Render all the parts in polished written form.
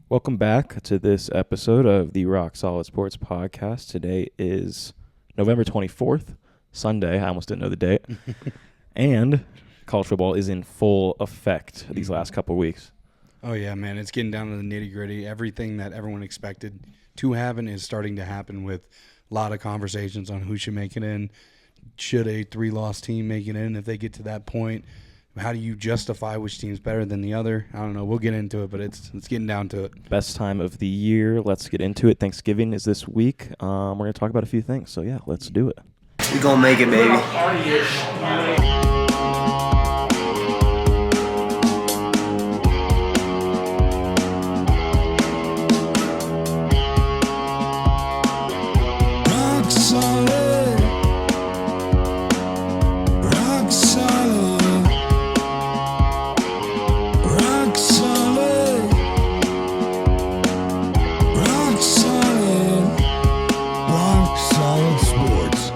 Welcome back to this episode of the Rock Solid Sports Podcast. Today is November 24th, Sunday. I almost didn't know the date. And college football is in full effect these last couple of weeks. Oh, yeah, man. It's getting down to the nitty-gritty. Everything that everyone expected to happen is starting to happen with a lot of conversations on who should make it in. Should a three-loss team make it in if they get to that point? How do you justify which team's better than the other? I don't know. We'll get into it, but it's getting down to it. Best time of the year. Let's get into it. Thanksgiving is this week. We're going to talk about a few things. So, yeah, let's do it. We gonna make it, baby. Rock solid. Rock solid. Rock solid. Rock solid. Rock solid sports.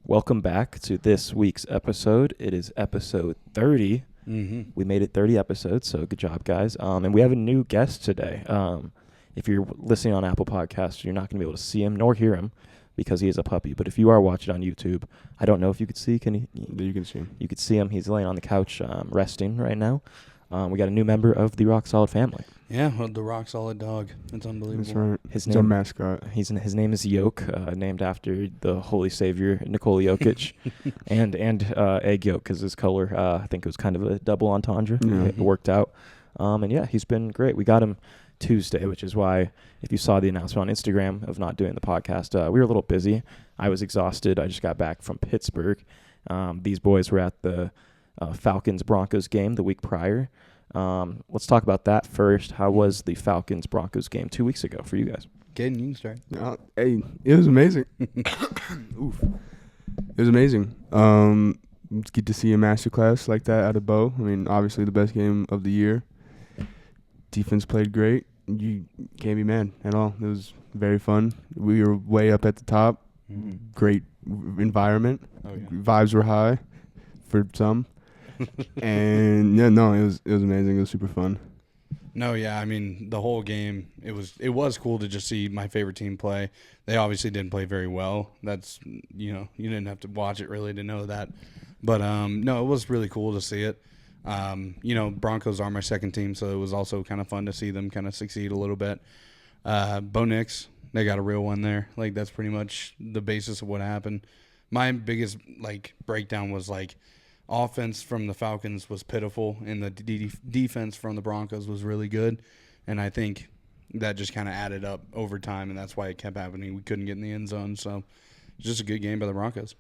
Welcome back to this week's episode. It is episode 30. Mm-hmm. We made it 30 episodes, so good job, guys. And we have a new guest today. If you're listening on Apple Podcasts, you're not going to be able to see him nor hear him because he is a puppy. But if you are watching on YouTube, I don't know if you could see. Can you? You can see him. You could see him. He's laying on the couch resting right now. We got a new member of the Rock Solid family. Yeah, well, the rock solid dog. It's unbelievable. That's right. His It's our name, mascot. his name is Yoke, named after the Holy Savior Nikola Jokic, and egg yolk because his color. I think it was kind of a double entendre. Yeah. It worked out, and yeah, he's been great. We got him Tuesday, which is why if you saw the announcement on Instagram of not doing the podcast, we were a little busy. I was exhausted. I just got back from Pittsburgh. These boys were at the Falcons-Broncos game the week prior. Let's talk about that first. How was the Falcons-Broncos game 2 weeks ago for you guys? Caden, you can start. Hey, it was amazing. Oof. It was amazing. It's good to see a masterclass like that out of Bo. I mean, obviously the best game of the year. Defense played great. You can't be mad at all. It was very fun. We were way up at the top. Mm-hmm. Great environment. Oh, yeah. Vibes were high for some. And yeah, no, it was amazing. It was super fun. No, yeah, I mean, the whole game, it was cool to just see my favorite team play. They obviously didn't play very well. That's, you didn't have to watch it really to know that. But, no, it was really cool to see it. Broncos are my second team, so it was also kind of fun to see them kind of succeed a little bit. Bo Nix, they got a real one there. Like, that's pretty much the basis of what happened. My biggest, breakdown was, offense from the Falcons was pitiful, and the defense from the Broncos was really good. And I think that just kind of added up over time, and that's why it kept happening. We couldn't get in the end zone, so it's just a good game by the Broncos.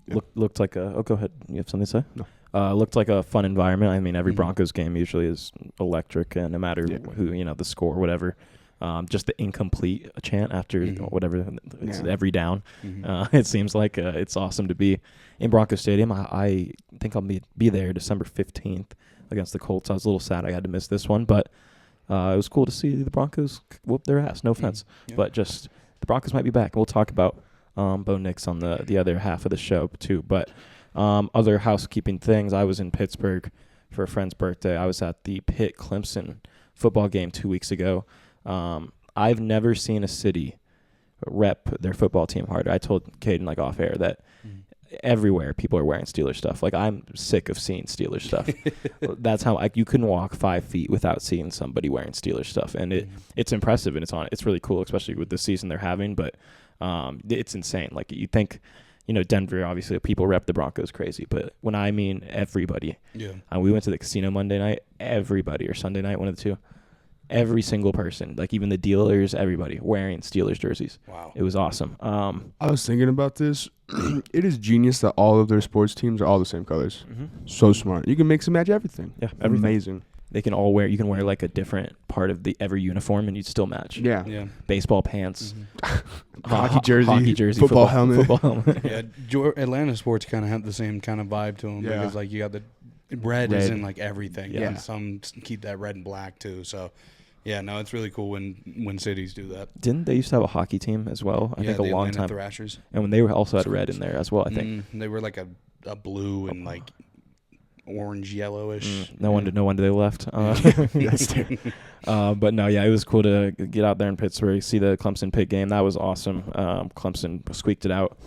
Yeah. Looked like a. Oh, go ahead. You have something to say? No. Looked like a fun environment. I mean, every Mhm. Broncos game usually is electric, and no matter who, the score, whatever. Just the incomplete chant after whatever, it's every down. Mm-hmm. It seems like it's awesome to be in Broncos Stadium. I think I'll be there December 15th against the Colts. I was a little sad I had to miss this one, but it was cool to see the Broncos whoop their ass. No offense, Yeah. but just the Broncos might be back. We'll talk about Bo Nix on the other half of the show too. But other housekeeping things, I was in Pittsburgh for a friend's birthday. I was at the Pitt-Clemson football game 2 weeks ago. I've never seen a city rep their football team harder. I told Caden off air that everywhere people are wearing Steelers stuff. I'm sick of seeing Steelers stuff. That's how you couldn't walk 5 feet without seeing somebody wearing Steelers stuff, and it's impressive and it's really cool, especially with the season they're having. But it's insane. You think, Denver, obviously people rep the Broncos crazy, but when I mean everybody, we went to the casino Monday night. Everybody, or Sunday night, one of the two. Every single person, even the dealers, everybody wearing Steelers jerseys. Wow. It was awesome. I was thinking about this. It is genius that all of their sports teams are all the same colors. Mm-hmm. So smart. You can mix and match everything. Yeah, everything. Amazing. They can all wear. You can wear a different part of every uniform, and you'd still match. Yeah. Yeah. Baseball pants, Hockey jersey, football football helmet. Yeah, Atlanta sports kind of have the same kind of vibe to them because you got the red is in everything. Yeah. And some keep that red and black too. So yeah, no, it's really cool when cities do that. Didn't they used to have a hockey team as well? I think a the long Atlanta time. Thrashers. And when they were also had red in there as well, I think. They were a blue and orange yellowish. No wonder they left. But no, yeah, it was cool to get out there in Pittsburgh, see the Clemson Pitt game. That was awesome. Clemson squeaked it out.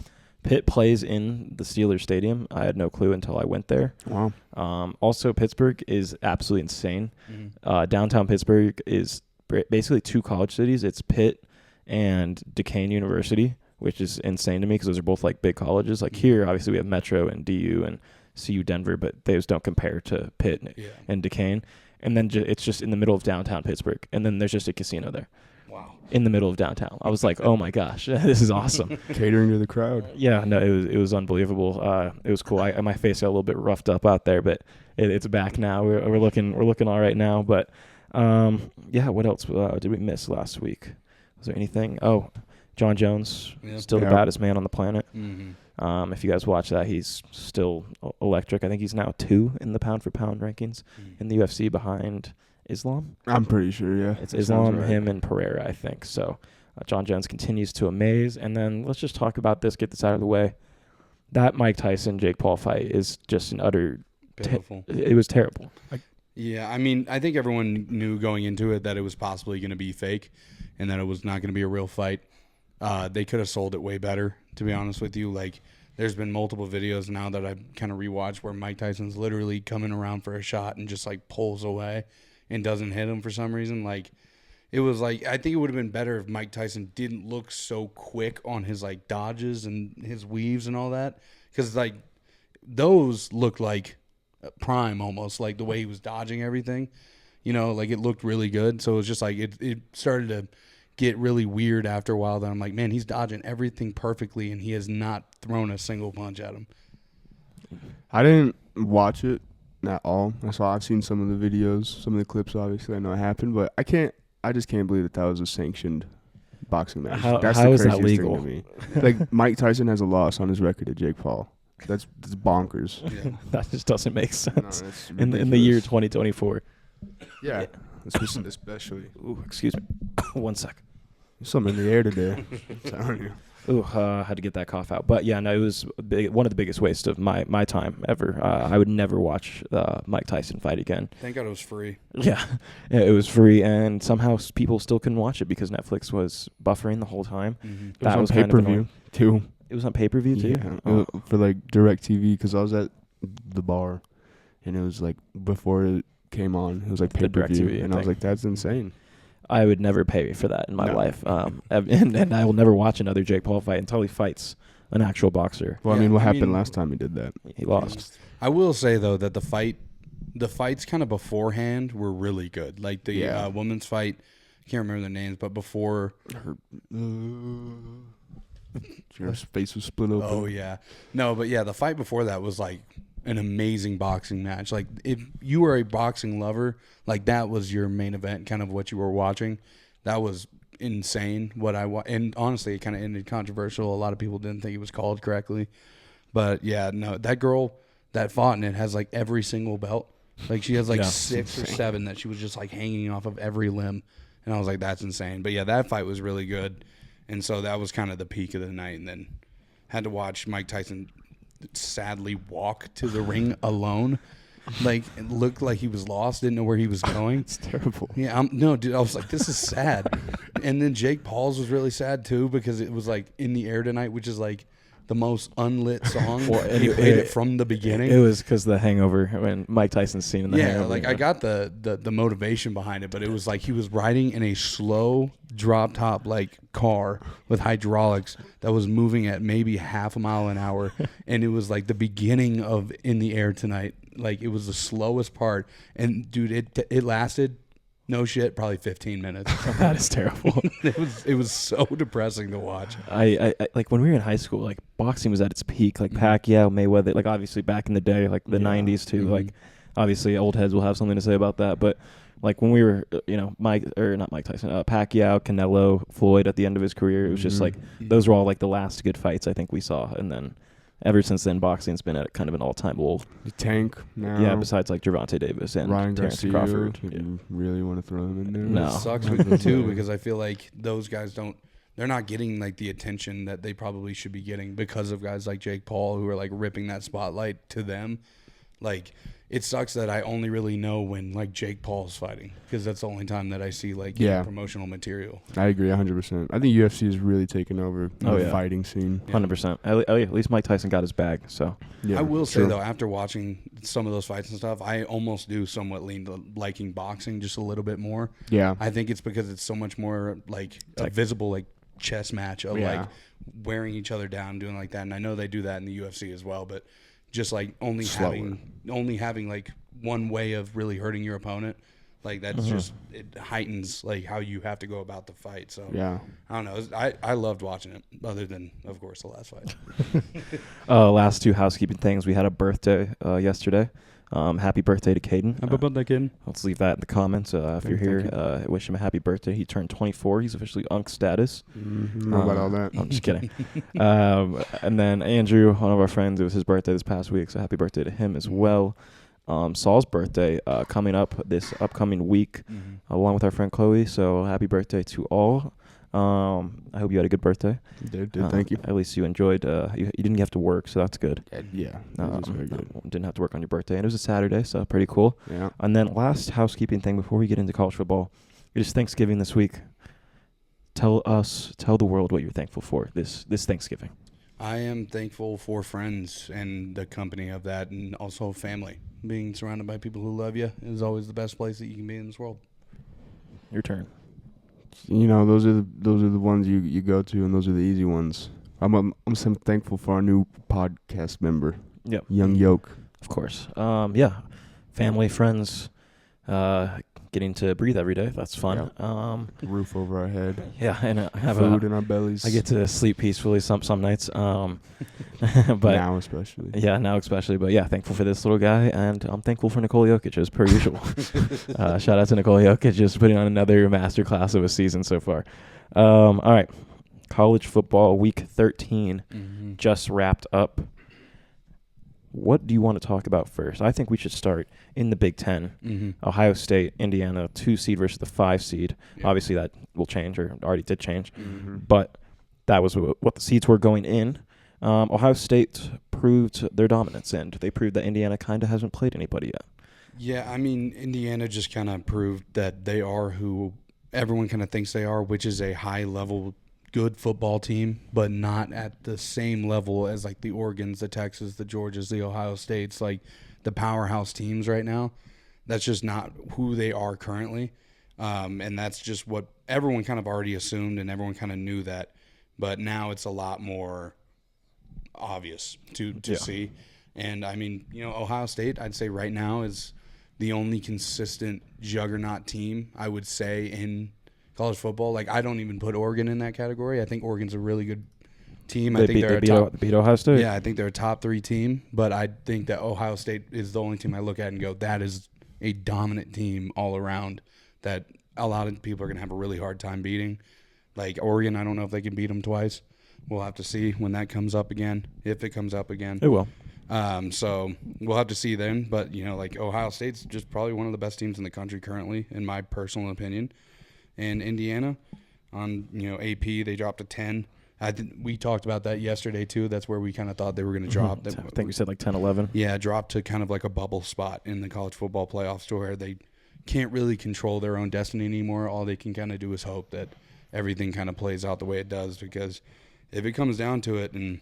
Pitt plays in the Steelers Stadium. I had no clue until I went there. Wow. Also, Pittsburgh is absolutely insane. Mm-hmm. Downtown Pittsburgh is basically two college cities. It's Pitt and Duquesne University, which is insane to me because those are both like big colleges. Like here, obviously, we have Metro and DU and CU Denver, but those don't compare to Pitt and Duquesne. And then it's just in the middle of downtown Pittsburgh. And then there's just a casino there. Wow. In the middle of downtown. I was like, oh my gosh, this is awesome. Catering to the crowd. Yeah, no, it was unbelievable. It was cool. My face got a little bit roughed up out there, but it's back now. We're looking all right now. But yeah, what else did we miss last week? Was there anything? Oh, John Jones, still the baddest man on the planet. Mm-hmm. If you guys watch that, he's still electric. I think he's now 2 in the pound for pound rankings in the UFC behind Islam. I'm pretty sure, yeah. It's Islam, him, and Pereira, I think. So John Jones continues to amaze. And then let's just talk about this, get this out of the way. That Mike Tyson-Jake Paul fight is just an utter... Pitiful. It was terrible. Yeah, I mean, I think everyone knew going into it that it was possibly going to be fake and that it was not going to be a real fight. They could have sold it way better, to be honest with you. Like, there's been multiple videos now that I've kind of rewatched where Mike Tyson's literally coming around for a shot and just, like, pulls away and doesn't hit him for some reason. Like, it was like, I think it would have been better if Mike Tyson didn't look so quick on his, like, dodges and his weaves and all that. Because, like, those looked like prime almost, like the way he was dodging everything. You know, like, it looked really good. So it was just like, it started to get really weird after a while. That I'm like, man, he's dodging everything perfectly and he has not thrown a single punch at him. I didn't watch it at all. I've seen some of the videos, some of the clips. Obviously, I know it happened, but I just can't believe that was a sanctioned boxing match. That's how the is that craziest legal? thing to me. Like, Mike Tyson has a loss on his record to Jake Paul. That's bonkers. Yeah. That just doesn't make sense No, in the year 2024. Yeah, especially. Ooh, excuse me. 1 sec. There's something in the air today. I'm telling you. Ooh, had to get that cough out. But yeah, no, it was one of the biggest wastes of my time ever. I would never watch Mike Tyson fight again. Thank God it was free. Yeah, it was free, and somehow people still couldn't watch it because Netflix was buffering the whole time. Mm-hmm. That was on kind of pay-per-view annoying. too. It was on pay-per-view too? Yeah, Oh. for like DirecTV, because I was at the bar, and it was like before it came on, it was like The pay-per-view, DirecTV and I was thing. like, that's insane. I would never pay for that in my No. life, and I will never watch another Jake Paul fight until he fights an actual boxer. Well, Yeah, I mean, what I happened mean- last time he did that? He lost. I will say though that the fights kind of beforehand were really good. Like the women's fight, I can't remember their names, but before. Your face was split open. Oh yeah, no, but yeah, the fight before that was like an amazing boxing match. Like, if you were a boxing lover, like, that was your main event, kind of what you were watching. That was insane. And honestly, it kind of ended controversial. A lot of people didn't think it was called correctly, but yeah, no, that girl that fought in it has like every single belt. Like, she has like 6 or 7 that she was just like hanging off of every limb, and I was like, that's insane. But yeah, that fight was really good, and so that was kind of the peak of the night. And then had to watch Mike Tyson sadly walk to the ring alone. Like, it looked like he was lost, didn't know where he was going. It's terrible. Yeah, no, dude, I was like, this is sad. And then Jake Paul's was really sad too, because it was like In the Air Tonight, which is like the most unlit song. Well, and he played it from the beginning. It was because the Hangover, when Mike Tyson's scene in the Hangover. Like, I got the motivation behind it, but it was like he was riding in a slow drop top like car with hydraulics that was moving at maybe half a mile an hour, and it was like the beginning of In the Air Tonight. Like, it was the slowest part, and dude, it lasted, no shit, probably 15 minutes. That is terrible. It was so depressing to watch. I like when we were in high school, like, boxing was at its peak. Like, Pacquiao, Mayweather, like, obviously back in the day, like the 90s too. Mm-hmm. Like, obviously old heads will have something to say about that, but like when we were, not Mike Tyson, Pacquiao, Canelo, Floyd at the end of his career, it was just like those were all like the last good fights I think we saw, and then ever since then, boxing's been at kind of an all-time low. The Tank now. Yeah, besides like Gervonta Davis and Ryan Terrence Garcia. Crawford. You really want to throw him in there? No. It sucks with too, because I feel like those guys they're not getting like the attention that they probably should be getting because of guys like Jake Paul, who are like ripping that spotlight to them. Like, it sucks that I only really know when like Jake Paul's fighting, because that's the only time that I see like Yeah. promotional material. I agree 100%. I think UFC is really taking over Oh, the yeah. fighting scene. 100%. At least Mike Tyson got his bag. So Yeah, I will say true. though, after watching some of those fights and stuff, I almost do somewhat lean to liking boxing just a little bit more. Yeah. I think it's because it's so much more like a visible like chess match of Yeah. like wearing each other down, doing like that. And I know they do that in the UFC as well, but just like only Slower. having like one way of really hurting your opponent, like that's just, it heightens like how you have to go about the fight. So Yeah. I don't know. I loved watching it, other than of course the last fight. last two housekeeping things. We had a birthday yesterday. Happy birthday to Caden. birthday, kid. Let's leave that in the comments. If you're Thank here, wish him a happy birthday. He turned 24. He's officially Unk status. Know about all that. I'm just kidding. And then Andrew, one of our friends, it was his birthday this past week, so happy birthday to him as well. Saul's birthday coming up this upcoming week, along with our friend Chloe. So happy birthday to all. I hope you had a good birthday. Did thank you. At least you enjoyed. You didn't have to work, so that's good. Yeah. That was very good. Didn't have to work on your birthday, and it was a Saturday, so pretty cool. Yeah. And then last housekeeping thing before we get into college football, it is Thanksgiving this week. Tell the world what you're thankful for this Thanksgiving. I am thankful for friends and the company of that, and also family. Being surrounded by people who love you is always the best place that you can be in this world. Your turn. You know, those are the ones you go to, and those are the easy ones. I'm so thankful for our new podcast member, Yep. Young Yoke. Of course. Yeah. Family, friends, getting to breathe every day. That's fun. Roof over our head, Yeah, and I have food in our bellies. I get to sleep peacefully some nights. But now especially. yeah, now especially. But yeah, thankful for this little guy, and I'm thankful for Nikola Jokic as per usual. Shout out to Nikola Jokic, just putting on another masterclass of a season so far. All right, college football week 13 just wrapped up. What do you want to talk about first? I think we should start in the Big Ten. Ohio State, Indiana, 2 seed versus the 5 seed. Yeah. Obviously, that will change, or already did change. Mm-hmm. But that was what the seeds were going in. Ohio State proved their dominance, and they proved that Indiana kind of hasn't played anybody yet. Yeah, I mean, Indiana just kind of proved that they are who everyone kind of thinks they are, which is a high-level, good football team, but not at the same level as like the Oregons, the Texas, the Georgias, the Ohio States, like the powerhouse teams right now. That's just not who they are currently. And that's just what everyone kind of already assumed, and everyone kind of knew that. But now it's a lot more obvious to see. And, I mean, you know, Ohio State, I'd say right now is the only consistent juggernaut team, I would say, in college football. Like, I don't even put Oregon in that category. I think Oregon's a really good team. I think they're a top. Beat Ohio State? Yeah, I think they're a top 3 team. But I think that Ohio State is the only team I look at and go, that is a dominant team all around that a lot of people are going to have a really hard time beating. Like Oregon, I don't know if they can beat them twice. We'll have to see when that comes up again, if it comes up again. It will. So we'll have to see then. But, you know, like Ohio State's just probably one of the best teams in the country currently, in my personal opinion. And Indiana, on, you know, AP, they dropped to 10. We talked about that yesterday, too. That's where we kind of thought they were going to drop. I think we said like 10, 11. Yeah, drop to kind of like a bubble spot in the college football playoffs to where they can't really control their own destiny anymore. All they can kind of do is hope that everything kind of plays out the way it does, because if it comes down to it and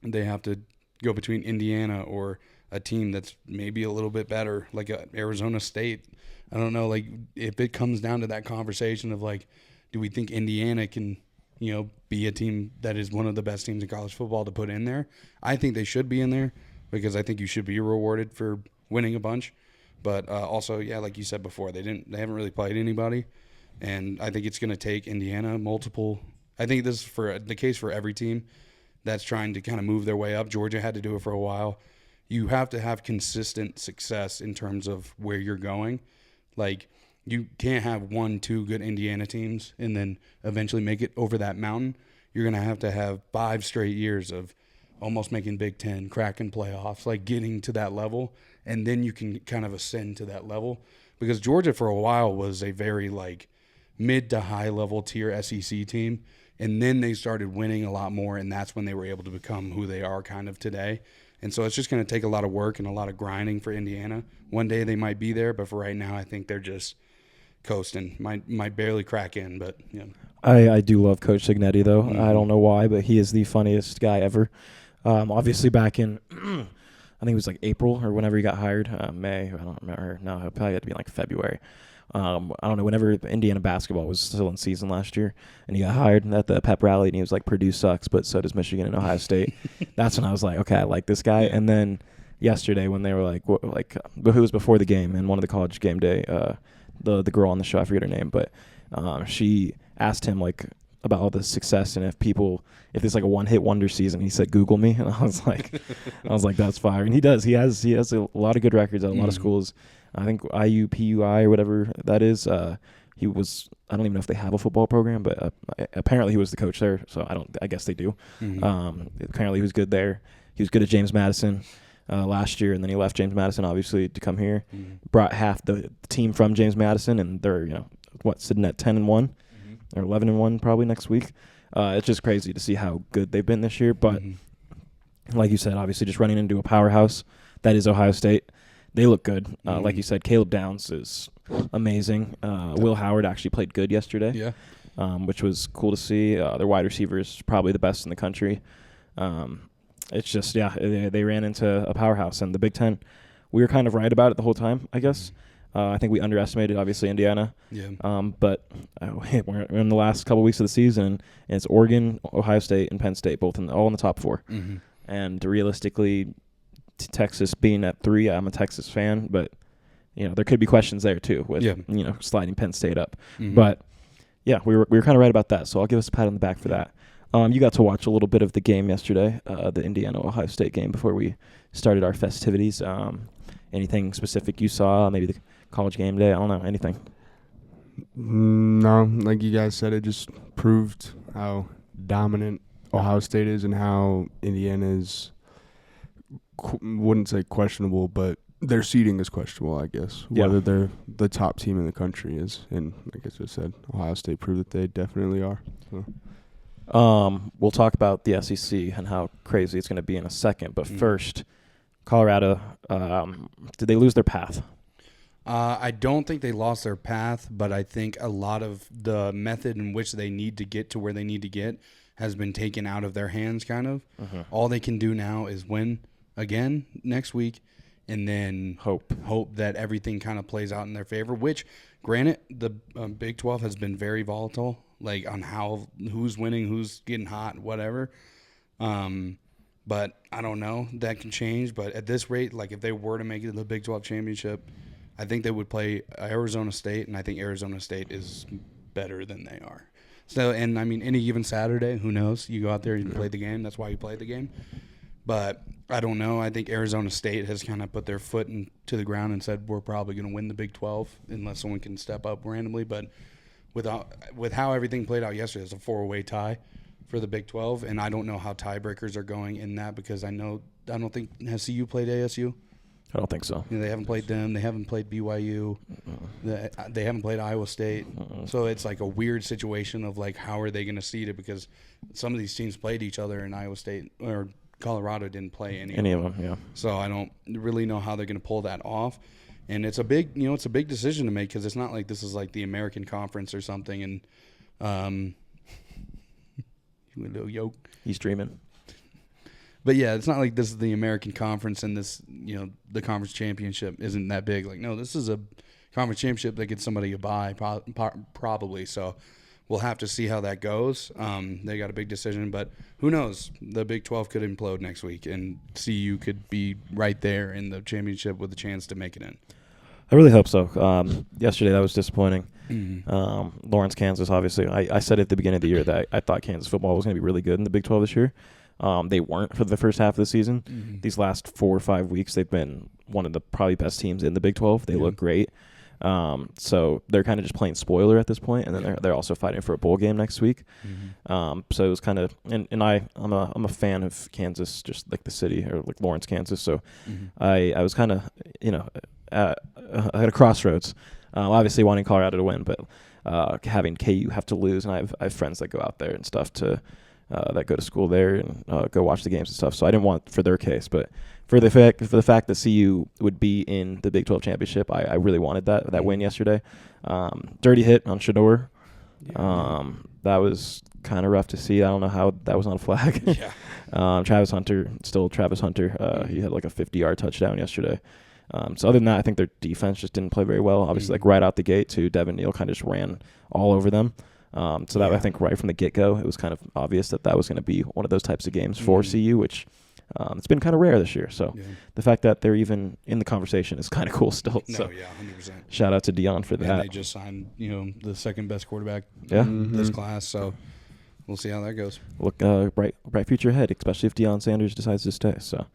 they have to go between Indiana or a team that's maybe a little bit better, like Arizona State, I don't know, like if it comes down to that conversation of like, do we think Indiana can, you know, be a team that is one of the best teams in college football to put in there? I think they should be in there, because I think you should be rewarded for winning a bunch. But also, yeah, like you said before, they haven't really played anybody. And I think it's going to take Indiana I think this is for the case for every team that's trying to kind of move their way up. Georgia had to do it for a while. You have to have consistent success in terms of where you're going. Like, you can't have 1-2 good Indiana teams and then eventually make it over that mountain. You're going to have 5 straight years of almost making Big Ten, cracking playoffs, like getting to that level. And then you can kind of ascend to that level. Because Georgia for a while was a very like mid to high level tier SEC team. And then they started winning a lot more, and that's when they were able to become who they are kind of today. And so it's just going to take a lot of work and a lot of grinding for Indiana. One day they might be there, but for right now, I think they're just coasting. Might barely crack in, but yeah. I do love Coach Signetti, though. Mhm. I don't know why, but he is the funniest guy ever. Obviously, back in, I think it was like April or whenever he got hired, May. I don't remember. No, it probably had to be like February. I don't know, whenever Indiana basketball was still in season last year, and he got hired at the pep rally, and he was like, Purdue sucks, but so does Michigan and Ohio State. That's when I was like, okay, I like this guy. And then yesterday when they were like, but it was before the game, and one of the college game day, the girl on the show, I forget her name, but she asked him like about all the success and if there's like a one-hit wonder season. He said, Google me. And I was like, that's fire. And he does. He has a lot of good records at a lot of schools. I think IUPUI or whatever that is. He was, I don't even know if they have a football program, but apparently he was the coach there. So I guess they do. Apparently he was good there. He was good at James Madison last year, and then he left James Madison obviously to come here. Brought half the team from James Madison, and they're sitting at 10-1 or 11-1 probably next week. It's just crazy to see how good they've been this year. But like you said, obviously just running into a powerhouse that is Ohio State. They look good. Like you said, Caleb Downs is amazing. Will Howard actually played good yesterday, which was cool to see. Their wide receiver is probably the best in the country. It's just, they ran into a powerhouse. And the Big Ten, we were kind of right about it the whole time, I guess. I think we underestimated, obviously, Indiana. But we're in the last couple weeks of the season, and it's Oregon, Ohio State, and Penn State, all in the top four. And realistically, Texas being at 3, I'm a Texas fan, but there could be questions there too with sliding Penn State up. But yeah, we were kind of right about that. So I'll give us a pat on the back for that. You got to watch a little bit of the game yesterday, the Indiana-Ohio State game, before we started our festivities. Anything specific you saw? Maybe the college game day? I don't know. Anything? No, like you guys said, it just proved how dominant Ohio State is and how Indiana is, wouldn't say questionable, but their seeding is questionable, I guess. Yeah. Whether they're the top team in the country is. And like I just said, Ohio State proved that they definitely are. So. We'll talk about the SEC and how crazy it's going to be in a second. But first, Colorado, did they lose their path? I don't think they lost their path, but I think a lot of the method in which they need to get to where they need to get has been taken out of their hands, kind of. All they can do now is win again next week and then hope that everything kind of plays out in their favor, which, granted, the Big 12 has been very volatile, like on who's winning, who's getting hot, whatever. But I don't know. That can change. But at this rate, like if they were to make it to the Big 12 championship, I think they would play Arizona State, and I think Arizona State is better than they are. So, and I mean, any given Saturday, who knows? You go out there, you play the game. That's why you play the game. But I don't know. I think Arizona State has kind of put their foot to the ground and said we're probably going to win the Big 12 unless someone can step up randomly. But with how everything played out yesterday, it's a 4-way tie for the Big 12, and I don't know how tiebreakers are going in that because I don't think has CU played ASU. I don't think so. They haven't played them. They haven't played BYU. They haven't played Iowa State. So it's like a weird situation of like how are they going to seed it because some of these teams played each other and Iowa State or Colorado didn't play any of them. Yeah. So I don't really know how they're going to pull that off. And it's a big, it's a big decision to make because it's not like this is like the American Conference or something. And you little yoke. He's dreaming. But yeah, it's not like this is the American Conference and this, the conference championship isn't that big. Like, no, this is a conference championship that gets somebody a bye, probably. So we'll have to see how that goes. They got a big decision, but who knows? The Big 12 could implode next week, and CU could be right there in the championship with a chance to make it in. I really hope so. Yesterday, that was disappointing. Lawrence, Kansas, obviously. I said at the beginning of the year that I thought Kansas football was going to be really good in the Big 12 this year. They weren't for the first half of the season. These last 4 or 5 weeks, they've been one of the probably best teams in the Big 12. They look great. So they're kind of just playing spoiler at this point, and then they're also fighting for a bowl game next week. So it was kind of, and I'm a fan of Kansas, just like the city or like Lawrence, Kansas. So I was kind of at a crossroads. Obviously wanting Colorado to win, but having KU have to lose, and I have friends that go out there and stuff to that go to school there and go watch the games and stuff. So I didn't want for their case, but for the fact that CU would be in the Big 12 championship, I really wanted that win yesterday. Dirty hit on Shador. That was kind of rough to see. I don't know how that was on a flag. Travis Hunter. He had like a 50-yard touchdown yesterday. So other than that, I think their defense just didn't play very well. Obviously, like right out the gate, too, Devin Neal kind of just ran all over them. So that I think right from the get-go, it was kind of obvious that was going to be one of those types of games for CU, which it's been kind of rare this year. So the fact that they're even in the conversation is kind of cool still. No, so 100%. Shout out to Dion for that. And they just signed, the second best quarterback in this class. So we'll see how that goes. Look, bright future ahead, especially if Deion Sanders decides to stay. So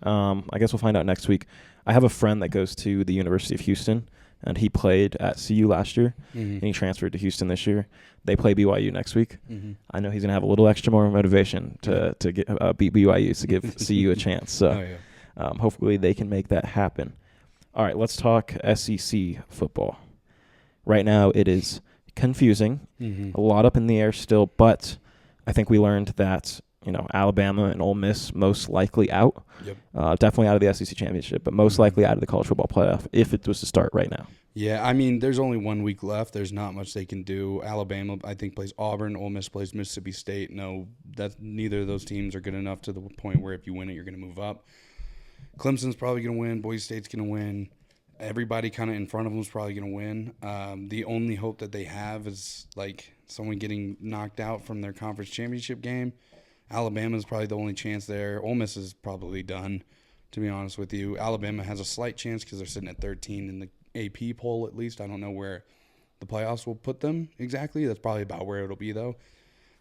I guess we'll find out next week. I have a friend that goes to the University of Houston, and he played at CU last year, and he transferred to Houston this year. They play BYU next week. I know he's going to have a little extra more motivation to get, beat BYU to give CU a chance. So hopefully they can make that happen. All right, let's talk SEC football. Right now it is confusing, a lot up in the air still, but I think we learned that Alabama and Ole Miss most likely out. Definitely out of the SEC championship, but most likely out of the college football playoff if it was to start right now. Yeah, I mean, there's only 1 week left. There's not much they can do. Alabama, I think, plays Auburn. Ole Miss plays Mississippi State. No, neither of those teams are good enough to the point where if you win it, you're going to move up. Clemson's probably going to win. Boise State's going to win. Everybody kind of in front of them is probably going to win. The only hope that they have is like someone getting knocked out from their conference championship game. Alabama's probably the only chance there. Ole Miss is probably done, to be honest with you. Alabama has a slight chance because they're sitting at 13 in the AP poll at least. I don't know where the playoffs will put them exactly. That's probably about where it'll be, though.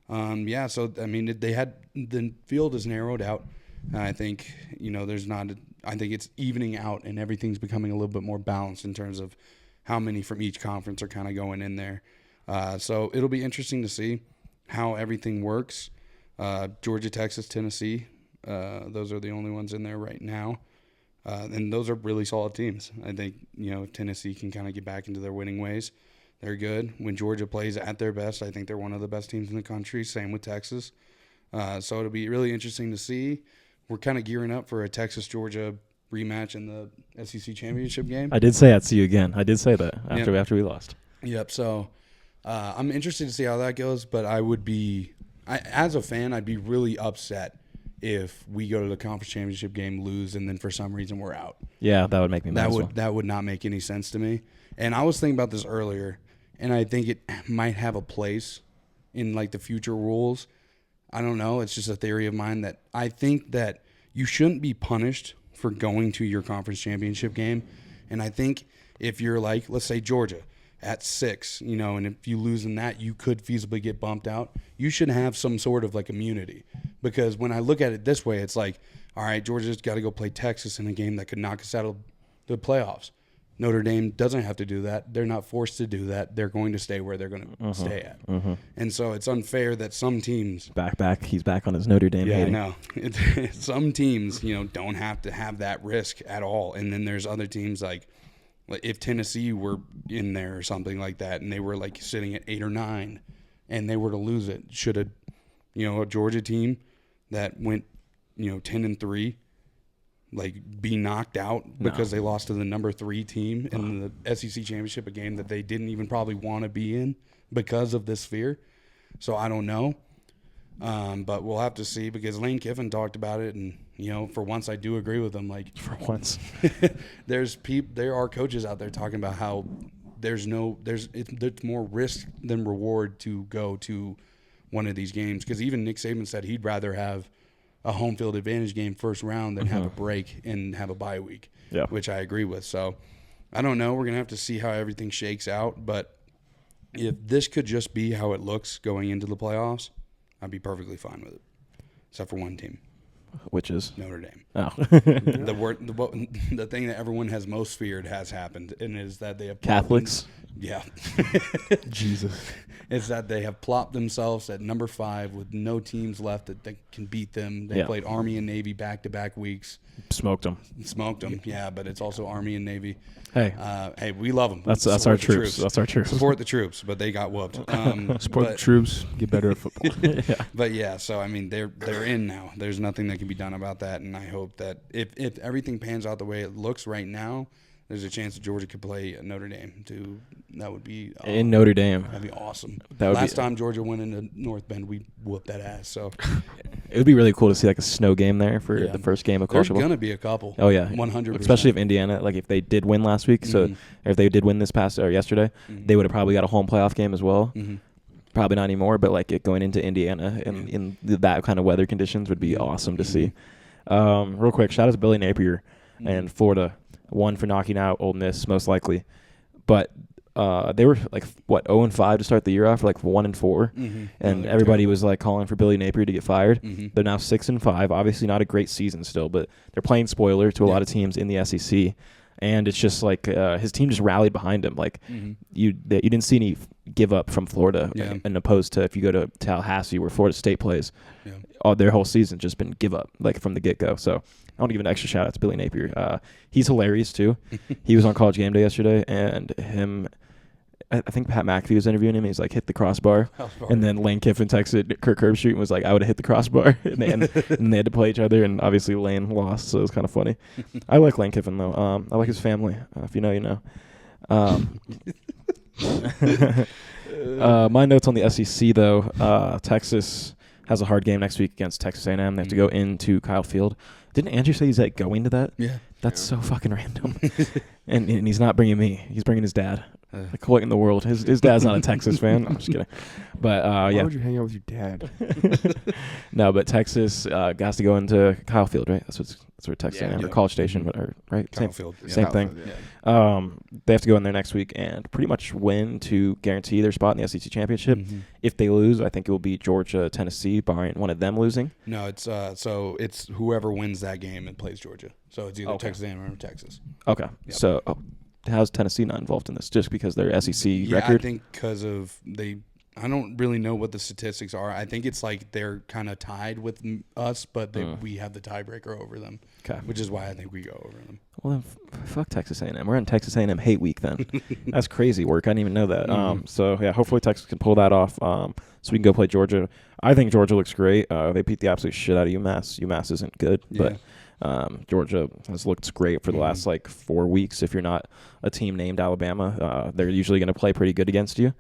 So, I mean, the field is narrowed out. I think, I think it's evening out and everything's becoming a little bit more balanced in terms of how many from each conference are kind of going in there. So it'll be interesting to see how everything works. Georgia, Texas, Tennessee, those are the only ones in there right now. And those are really solid teams. I think, if Tennessee can kind of get back into their winning ways, they're good. When Georgia plays at their best, I think they're one of the best teams in the country. Same with Texas. So it'll be really interesting to see. We're kind of gearing up for a Texas-Georgia rematch in the SEC championship game. I did say I'd see you again. I did say that after we lost. Yep. So I'm interested to see how that goes, but as a fan, I'd be really upset if we go to the conference championship game, lose, and then for some reason we're out. Yeah, that would make me mad. That would not make any sense to me. And I was thinking about this earlier, and I think it might have a place in like the future rules. I don't know. It's just a theory of mine that I think that you shouldn't be punished for going to your conference championship game. And I think if you're like, let's say Georgia at 6, and if you lose in that, you could feasibly get bumped out. You should have some sort of like immunity, because when I look at it this way, it's like, all right, Georgia's got to go play Texas in a game that could knock us out of the playoffs. Notre Dame doesn't have to do that. They're not forced to do that. They're going to stay where they're going to stay at. And so it's unfair that some teams he's back on his Notre Dame hating. Yeah, I know. Some teams, don't have to have that risk at all. And then there's other teams like if Tennessee were in there or something like that, and they were like sitting at 8 or 9, and they were to lose it, should a Georgia team that went 10-3 like be knocked out because they lost to the number 3 team in the SEC championship, a game that they didn't even probably want to be in because of this fear? So I don't know. But we'll have to see, because Lane Kiffin talked about it, and for once I do agree with him. Like for once, there are coaches out there talking about how there's more risk than reward to go to one of these games, because even Nick Saban said he'd rather have a home field advantage game first round than have a break and have a bye week, which I agree with. So I don't know. We're gonna have to see how everything shakes out, but if this could just be how it looks going into the playoffs, I'd be perfectly fine with it, except for one team, which is Notre Dame. Oh, the thing that everyone has most feared has happened, and is that they have Catholics. Yeah, Jesus. It's that they have plopped themselves at number 5 with no teams left that can beat them. They played Army and Navy back-to-back weeks. Smoked them. Yeah, but it's also Army and Navy. Hey, hey, we love them. that's our troops. That's our troops. Support the troops, but they got whooped. Support the troops. Get better at football. But yeah, so I mean, they're in now. There's nothing that can be done about that, and I hope that if everything pans out the way it looks right now, there's a chance that Georgia could play Notre Dame. That would be in Notre Dame. That'd be awesome. Last time Georgia went into North Bend, we whooped that ass. So it would be really cool to see like a snow game there for the first game of college There's football. gonna be a couple. Oh yeah, 100%. Especially if Indiana, like if they did win last week, so if they did win this past or yesterday, they would have probably got a home playoff game as well. Probably not anymore, but like it going into Indiana and in that kind of weather conditions would be awesome to see. Real quick, shout out to Billy Napier and Florida. One for knocking out Ole Miss, most likely. But they were like, 0-5 to start the year off, like 1-4. And everybody was like calling for Billy Napier to get fired. They're now 6-5. Obviously not a great season still, but they're playing spoiler to a lot of teams in the SEC. And it's just like his team just rallied behind him. Like you didn't see any give up from Florida, and opposed to if you go to Tallahassee where Florida State plays, their whole season just been give up like from the get go. So I want to give an extra shout out to Billy Napier. He's hilarious too. He was on College Game Day yesterday, and I think Pat McAfee was interviewing him. He's like, hit the crossbar. And then Lane Kiffin texted Kirk Herbstreit and was like, I would have hit the crossbar. and they had to play each other, and obviously Lane lost, so it was kind of funny. I like Lane Kiffin, though. I like his family. If you know, you know. My notes on the SEC, though. Texas has a hard game next week against Texas A&M. They have to go into Kyle Field. Didn't Andrew say he's like going to that? Yeah. That's so fucking random. and he's not bringing me. He's bringing his dad. Like, what in the world? His dad's not a Texas fan. I'm just kidding. But Why would you hang out with your dad? No, but Texas has to go into Kyle Field, right? That's where Texas A&M or College Station, right? Kyle Field. Same Kyle thing. Field, yeah. They have to go in there next week and pretty much win to guarantee their spot in the SEC championship. If they lose, I think it will be Georgia, Tennessee, barring one of them losing. No, it's whoever wins that game and plays Georgia. So it's either Texas A&M or Texas. Okay. Yep. So how's Tennessee not involved in this? Just because their SEC record? I think because of I don't really know what the statistics are. I think it's like they're kind of tied with us, but we have the tiebreaker over them. Okay. Which is why I think we go over them. Well, then fuck Texas A&M. We're in Texas A&M hate week then. That's crazy work. I didn't even know that. So, yeah, hopefully Texas can pull that off so we can go play Georgia. I think Georgia looks great. They beat the absolute shit out of UMass. UMass isn't good, but Georgia has looked great for the last, 4 weeks. If you're not a team named Alabama, they're usually going to play pretty good against you.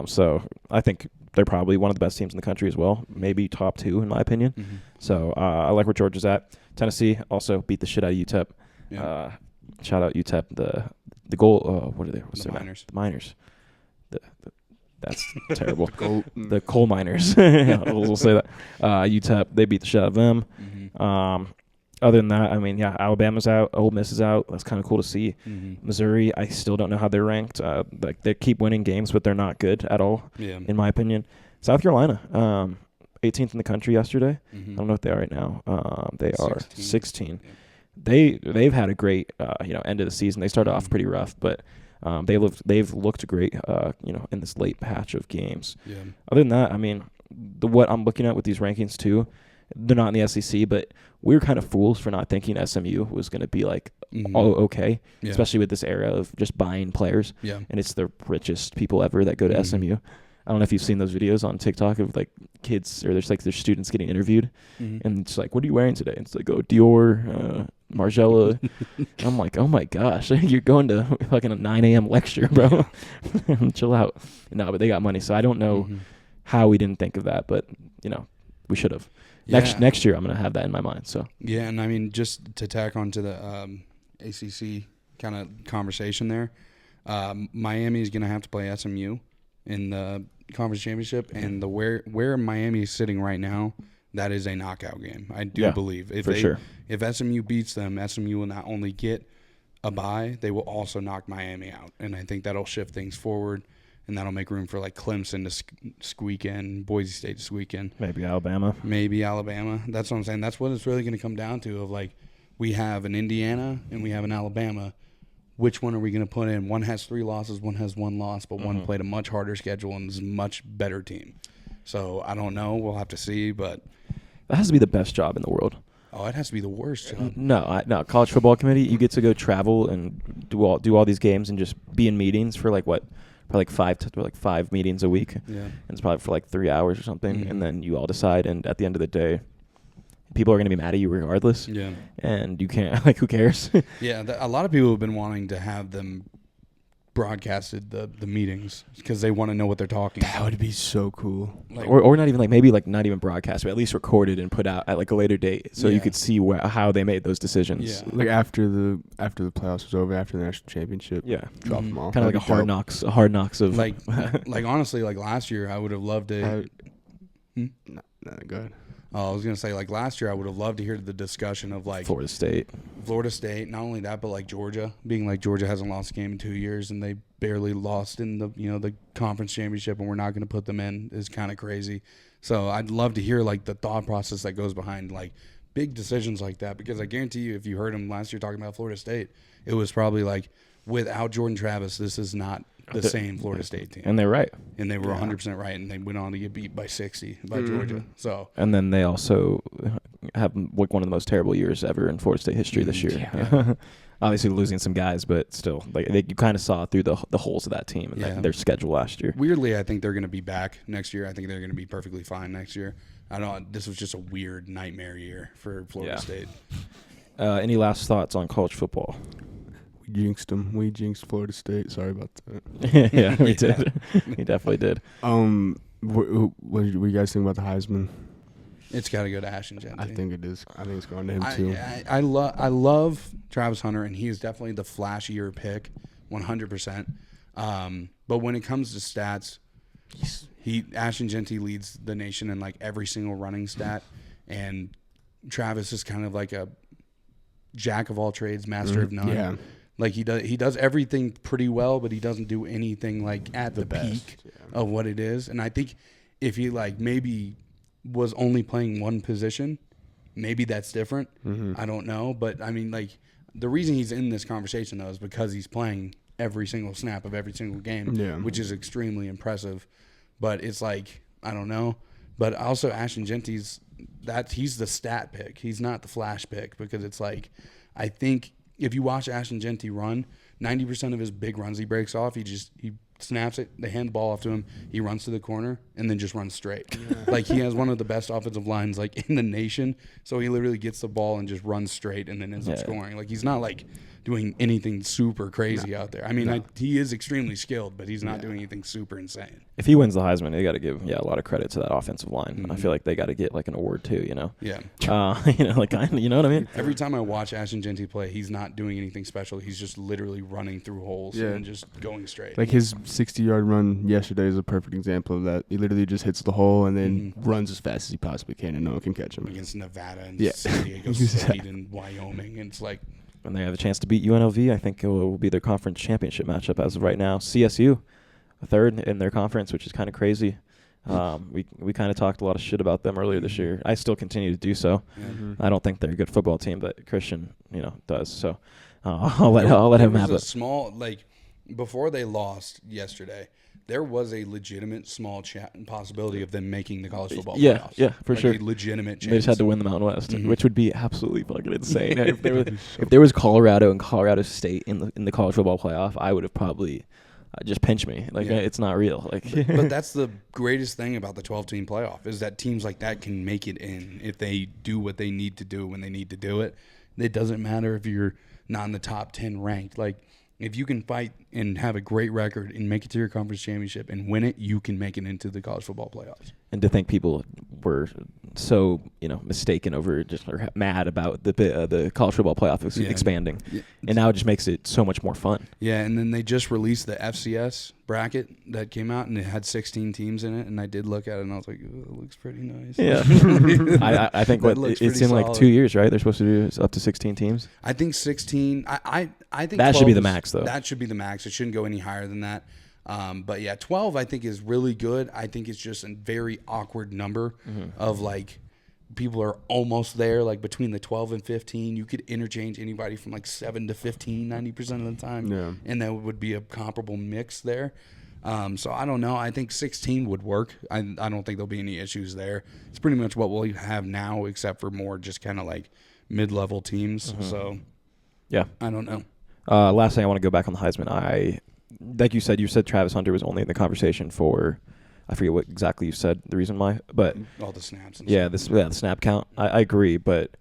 So I think they're probably one of the best teams in the country as well, maybe top 2 in my opinion. So I like where Georgia's at. Tennessee also beat the shit out of UTEP. Yeah. Shout out UTEP. The goal. What are they? What's the their Miners. The Miners. That's terrible. The coal miners. We'll say that. UTEP. They beat the shit out of them. Other than that, I mean, Alabama's out. Ole Miss is out. That's kind of cool to see. Missouri, I still don't know how they're ranked. They keep winning games, but they're not good at all, in my opinion. South Carolina, 18th in the country yesterday. I don't know what they are right now. They are 16. Yeah. They've had a great end of the season. They started off pretty rough, but they've looked great in this late patch of games. Yeah. Other than that, I mean, what I'm looking at with these rankings too, they're not in the SEC, but we were kind of fools for not thinking SMU was going to be okay, especially with this era of just buying players. Yeah. And it's the richest people ever that go to SMU. I don't know if you've seen those videos on TikTok of kids or there's their students getting interviewed, and it's like, what are you wearing today? And it's like, Dior, Margiela. I'm like, oh my gosh, you're going to fucking a 9 a.m. lecture, bro. Chill out. No, but they got money, so I don't know how we didn't think of that, but we should have. Next year, I'm gonna have that in my mind. So and I mean, just to tack on to the ACC kind of conversation there, Miami is gonna have to play SMU in the conference championship, and where Miami is sitting right now, that is a knockout game. I do believe if SMU beats them, SMU will not only get a bye, they will also knock Miami out, and I think that'll shift things forward. And that'll make room for Clemson to squeak in, Boise State to squeak in. Maybe Alabama. That's what I'm saying. That's what it's really going to come down to. We have an Indiana and we have an Alabama which one are we going to put in? One has 3 losses, one has 1 loss, but one played a much harder schedule and is a much better team. So I don't know. We'll have to see, but That has to be the best job in the world. it has to be the worst job. No, college football committee. You get to go travel and do all these games and just be in meetings for like what, probably like 5 meetings a week. Yeah. And it's probably for like 3 hours or something, Mhm. and then you all decide. And at the end of the day, people are going to be mad at you regardless. Yeah. And you can't who cares? Yeah. A lot of people have been wanting to have them broadcasted the meetings because they want to know what they're talking That about. would be so cool. Like, or not even not even broadcast, but at least recorded and put out at like a later date, so you Yeah. could see how they made those decisions. Yeah. Like after the playoffs was over, after the national championship, Yeah. drop Mhm. them all. Kind of like a hard knocks of like honestly, like last year, I would have loved to. No, go ahead. I was gonna say, like last year, I would have loved to hear the discussion of like Florida State. Florida State. Not only that, but like Georgia, being like Georgia hasn't lost a game in 2 years, and they barely lost in the conference championship, and we're not gonna put them in is kind of crazy. So I'd love to hear like the thought process that goes behind like big decisions like that, because I guarantee you, if you heard him last year talking about Florida State, it was probably like, without Jordan Travis, this is not the same Florida State team. And they're right. And they were 100% right, and they went on to get beat by 60 by Georgia. So And then they also have like one of the most terrible years ever in Florida State history this year. Yeah. Obviously losing some guys, but still, like you kind of saw through the holes of that team and Yeah. their schedule last year. weirdly, I think they're going to be back next year. I think they're going to be perfectly fine next year. I don't. This was just a weird nightmare year for Florida Yeah. State. Any last thoughts on college football? We jinxed them. We jinxed Florida State. Sorry about that. Yeah, we did. We definitely did. What do you guys think about the Heisman? It's got to go to Ashton Genty. I think it is. I think it's going to him too. I love Travis Hunter, and he is definitely the flashier pick, 100%. But when it comes to stats, Ashton Genty leads the nation in like every single running stat, and Travis is kind of like a jack of all trades, master of none. Yeah. Like he does everything pretty well, but he doesn't do anything like at the peak of what it is. And I think if he like maybe was only playing one position, maybe that's different. I don't know, but I mean, like the reason he's in this conversation though is because he's playing every single snap of every single game, which is extremely impressive. But it's like, I don't know. But also Ashton Genty's he's the stat pick. He's not the flash pick, because it's like, I think if you watch Ashton Genty run, 90% of his big runs he breaks off, he snaps it, they hand the ball off to him, he runs to the corner, and then just runs straight. Like he has one of the best offensive lines like in the nation, so he literally gets the ball and just runs straight and then ends up scoring. Like he's not like doing anything super crazy out there. I mean, he is extremely skilled, but he's not doing anything super insane. If he wins the Heisman, they got to give a lot of credit to that offensive line. I feel like they got to get like an award too. You know. Yeah. You know what I mean. Every time I watch Ashton Genty play, he's not doing anything special. He's just literally running through holes and just going straight. Like his 60-yard run yesterday is a perfect example of that. He literally just hits the hole and then runs as fast as he possibly can, and no one can catch him. Against Nevada and Yeah. San Diego State and Wyoming, and it's like, When they have a chance to beat UNLV, I think it will be their conference championship matchup as of right now. CSU, a third in their conference, which is kind of crazy. We kind of talked a lot of shit about them earlier this year. I still continue to do so. I don't think they're a good football team, but Christian, does. So I'll let him have a it. small, like, before they lost yesterday, there was a legitimate small possibility of them making the college football playoffs. Yeah, for Like sure. a legitimate chance. They just had to win the Mountain West, which would be absolutely fucking insane. if there was Colorado and Colorado State in the college football playoff, I would have probably just pinched me. Like it's not real. Like, but that's the greatest thing about the 12-team playoff, is that teams like that can make it in if they do what they need to do when they need to do it. It doesn't matter if you're not in the top 10 ranked. Like, if you can fight and have a great record and make it to your conference championship and win it, you can make it into the college football playoffs. And to think people were so mistaken over or mad about the college football playoff expanding, and now it just makes it so much more fun. Yeah, and then they just released the FCS bracket that came out, and it had 16 teams in it. And I did look at it, and I was like, "It looks pretty nice." Yeah, I think it's in like 2 years, right? They're supposed to do up to 16 teams. I think 16. I think that 12 should be the max, though. That should be the max. It shouldn't go any higher than that. But yeah, 12 I think is really good. I think it's just a very awkward number of like people are almost there, like between the 12 and 15. You could interchange anybody from like 7 to 15, 90% of the time. Yeah. And that would be a comparable mix there. So I don't know. I think 16 would work. I don't think there'll be any issues there. It's pretty much what we have now, except for more just kind of like mid-level teams. So Yeah. I don't know. Last thing, I want to go back on the Heisman. Like you said Travis Hunter was only in the conversation for, I forget what exactly you said, the reason why, but All the snaps. And yeah, stuff. the snap count. I agree, but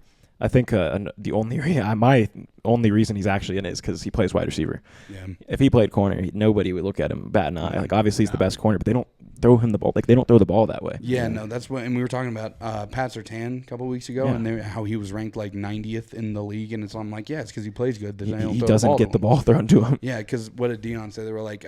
I think the my only reason he's actually in it is because he plays wide receiver. Yeah. If he played corner, nobody would look at him bat an eye. Like, obviously he's the best corner, but they don't throw him the ball. Like, they don't throw the ball that way. Yeah, no, that's what, and we were talking about Pat Surtain a couple weeks ago, Yeah. and how he was ranked like 90th in the league, and I'm like, yeah, it's because he plays good. He doesn't get the ball thrown to him. Yeah, because what did Deion say? They were like,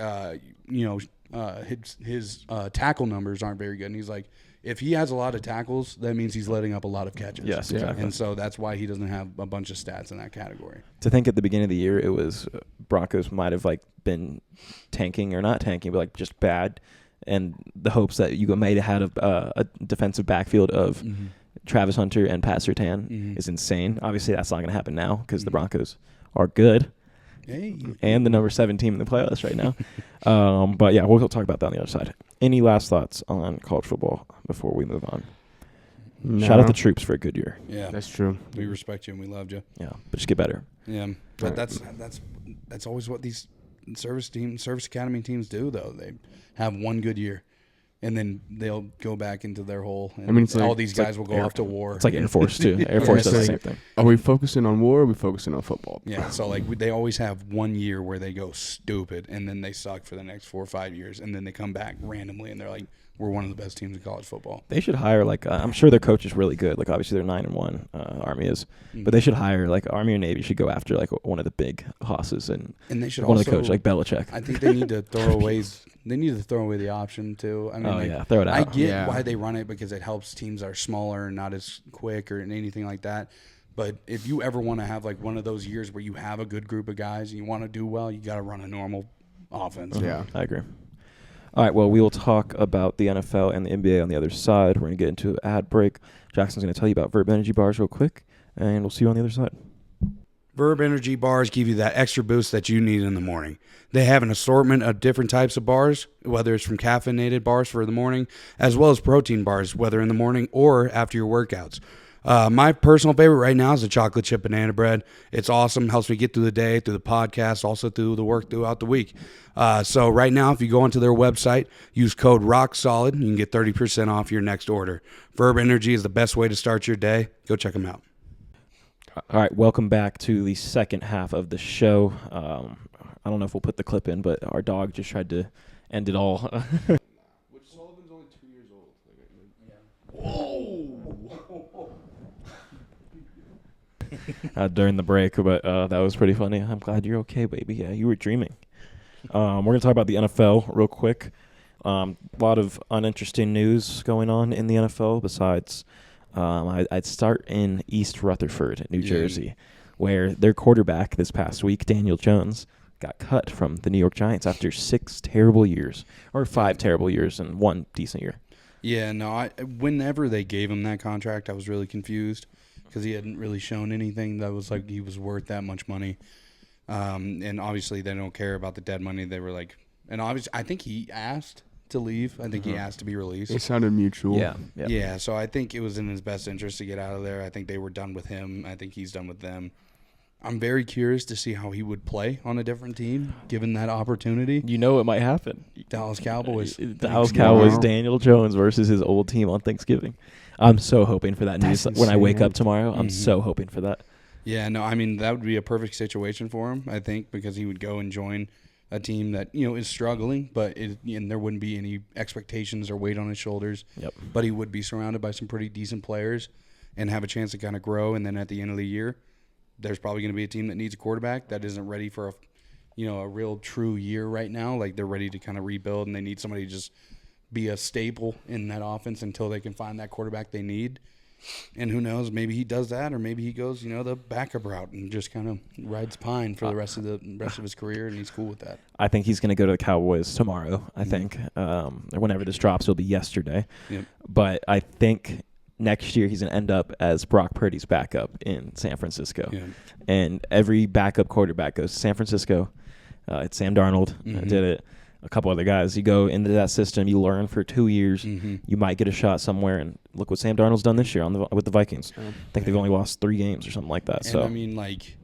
his tackle numbers aren't very good, and he's like, if he has a lot of tackles, that means he's letting up a lot of catches. Yes, Yeah. exactly. And so that's why he doesn't have a bunch of stats in that category. To think at the beginning of the year it was Broncos might have like been tanking or not tanking, but like just bad, and the hopes that you might have had a defensive backfield of Travis Hunter and Pat Surtain is insane. Obviously, that's not going to happen now because the Broncos are good Hey. and the number 7 team in the playoffs right now. But yeah, we'll talk about that on the other side. Any last thoughts on college football before we move on? No. Shout out the troops for a good year. Yeah, That's true. we respect you and we loved you. Yeah, but just get better. Yeah, but Right. that's always what these service academy teams do, though. They have one good year, and then they'll go back into their hole. And I mean, it's all like- these it's guys like will go Air- off to war. It's like Air Force too. Air Force does the it's same like- thing. Are we focusing on war or are we focusing on football? Yeah, so like they always have 1 year where they go stupid, and then they suck for the next 4 or 5 years, and then they come back randomly, and they're like, "We're one of the best teams in college football." They should hire like I'm sure their coach is really good. Like, obviously they're 9-1, Army is, but they should hire like Army or Navy should go after like one of the big hosses and And they should one also, of the coaches like Belichick. I think they need to throw away. They need to throw away the option too. I mean, Oh like, yeah, throw it I out. get Yeah. why they run it because it helps teams that are smaller and not as quick or anything like that. But if you ever want to have like one of those years where you have a good group of guys and you want to do well, you got to run a normal offense. Yeah. I agree. All right, well, we will talk about the NFL and the NBA on the other side. We're going to get into an ad break. Jackson's going to tell you about Verb Energy Bars real quick, and we'll see you on the other side. Verb Energy bars give you that extra boost that you need in the morning. They have an assortment of different types of bars, whether it's from caffeinated bars for the morning, as well as protein bars, whether in the morning or after your workouts. My personal favorite right now is the chocolate chip banana bread. It's awesome. Helps me get through the day, through the podcast, also through the work throughout the week. So right now, if you go onto their website, use code ROCKSOLID, you can get 30% off your next order. Verb Energy is the best way to start your day. Go check them out. All right, welcome back to the second half of the show. I don't know if we'll put the clip in, but our dog just tried to end it all. Which Sullivan's only 2 years old. During the break, but that was pretty funny. I'm glad you're okay, baby. Yeah, you were dreaming. We're going to talk about the NFL real quick. A lot of uninteresting news going on in the NFL besides I'd start in East Rutherford, New Jersey, where their quarterback this past week, Daniel Jones, got cut from the New York Giants after 6 terrible years, or 5 terrible years and 1 decent year. Yeah, no, whenever they gave him that contract, I was really confused because he hadn't really shown anything that was like he was worth that much money. And obviously they don't care about the dead money. They were like, and obviously I think he asked to leave. I think he asked to be released. It sounded mutual. Yeah. Yeah, so I think it was in his best interest to get out of there. I think they were done with him. I think he's done with them. I'm very curious to see how he would play on a different team, given that opportunity. You know it might happen. Dallas Cowboys. Dallas Cowboys, Daniel Jones versus his old team on Thanksgiving. I'm so hoping for that news. That's When I wake insane. up tomorrow, I'm so hoping for that. Yeah, no, I mean, that would be a perfect situation for him, I think, because he would go and join a team that, is struggling, but and there wouldn't be any expectations or weight on his shoulders. Yep. But he would be surrounded by some pretty decent players and have a chance to kind of grow. And then at the end of the year, there's probably going to be a team that needs a quarterback that isn't ready for a real true year right now. Like they're ready to kind of rebuild and they need somebody to just be a staple in that offense until they can find that quarterback they need. And who knows, maybe he does that, or maybe he goes, the backup route and just kind of rides pine for the rest of his career, and he's cool with that. I think he's going to go to the Cowboys tomorrow. I think whenever this drops, it'll be yesterday. Yep. But I think next year he's going to end up as Brock Purdy's backup in San Francisco. Yeah. And every backup quarterback goes to San Francisco. It's Sam Darnold did it. A couple other guys. You go into that system, you learn for 2 years. You might get a shot somewhere, and look what Sam Darnold's done this year with the Vikings. I think they've only lost 3 games or something like that. And so I mean, like,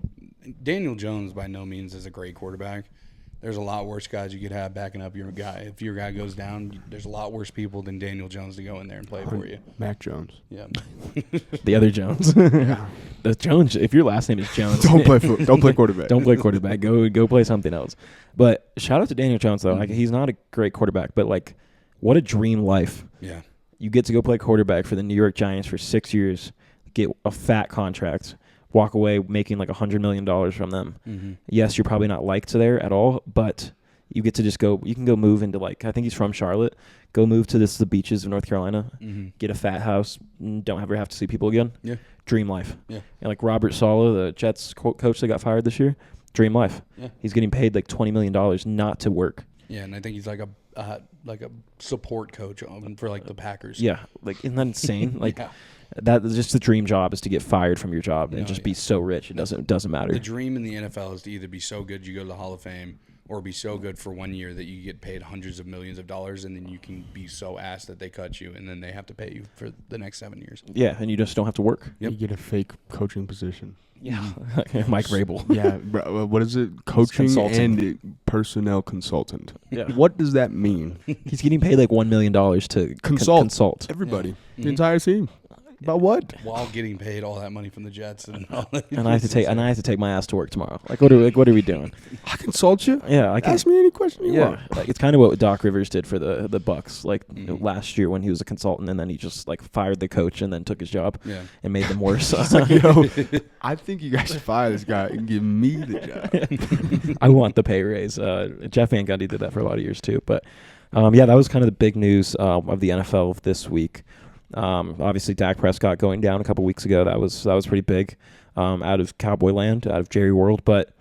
Daniel Jones by no means is a great quarterback. There's a lot worse guys you could have backing up your guy. If your guy goes down, there's a lot worse people than Daniel Jones to go in there and play for you. Mac Jones. Yeah. the other Jones. The Jones. If your last name is Jones, Don't play quarterback. Don't play quarterback. Go play something else. But shout out to Daniel Jones though. Like, he's not a great quarterback, but like, what a dream life. Yeah. You get to go play quarterback for the New York Giants for 6 years, get a fat contract, walk away making like $100 million from them. Yes, you're probably not liked there at all, but you get to just go. You can go move into, like, I think he's from Charlotte. Go move to the beaches of North Carolina. Get a fat house. Don't ever have to see people again. Yeah. Dream life. Yeah. And like Robert Saleh, the Jets coach that got fired this year, dream life. Yeah. He's getting paid like $20 million not to work. Yeah, and I think he's like a support coach for like the Packers. Yeah, like, isn't that insane? Like, Yeah. that is just the dream job, is to get fired from your job and No, just yeah. be so rich it doesn't matter. The dream in the NFL is to either be so good you go to the Hall of Fame, or be so good for 1 year that you get paid hundreds of millions of dollars, and then you can be so ass that they cut you, and then they have to pay you for the next 7 years. Yeah, and you just don't have to work. Yep. You get a fake coaching position. Yeah, Mike Rabel. Yeah, bro, what is it? Coaching Consultant. and personnel consultant. Yeah. What does that mean? He's getting paid like $1 million to consult. Everybody, Yeah. the entire team. About what? While getting paid all that money from the Jets and all that. And I have to take my ass to work tomorrow. Like, what are we doing? I consult you. Yeah, I can. Ask me any question you Yeah, want. like, it's kind of what Doc Rivers did for the Bucks, like last year when he was a consultant, and then he just like fired the coach and then took his job Yeah. and made them worse. Yo, I think you guys should fire this guy and give me the job. I want the pay raise. Jeff Van Gundy did that for a lot of years too. But yeah, that was kind of the big news of the NFL of this week. Obviously, Dak Prescott going down a couple weeks ago. That was pretty big, out of Cowboy land, out of Jerry World. But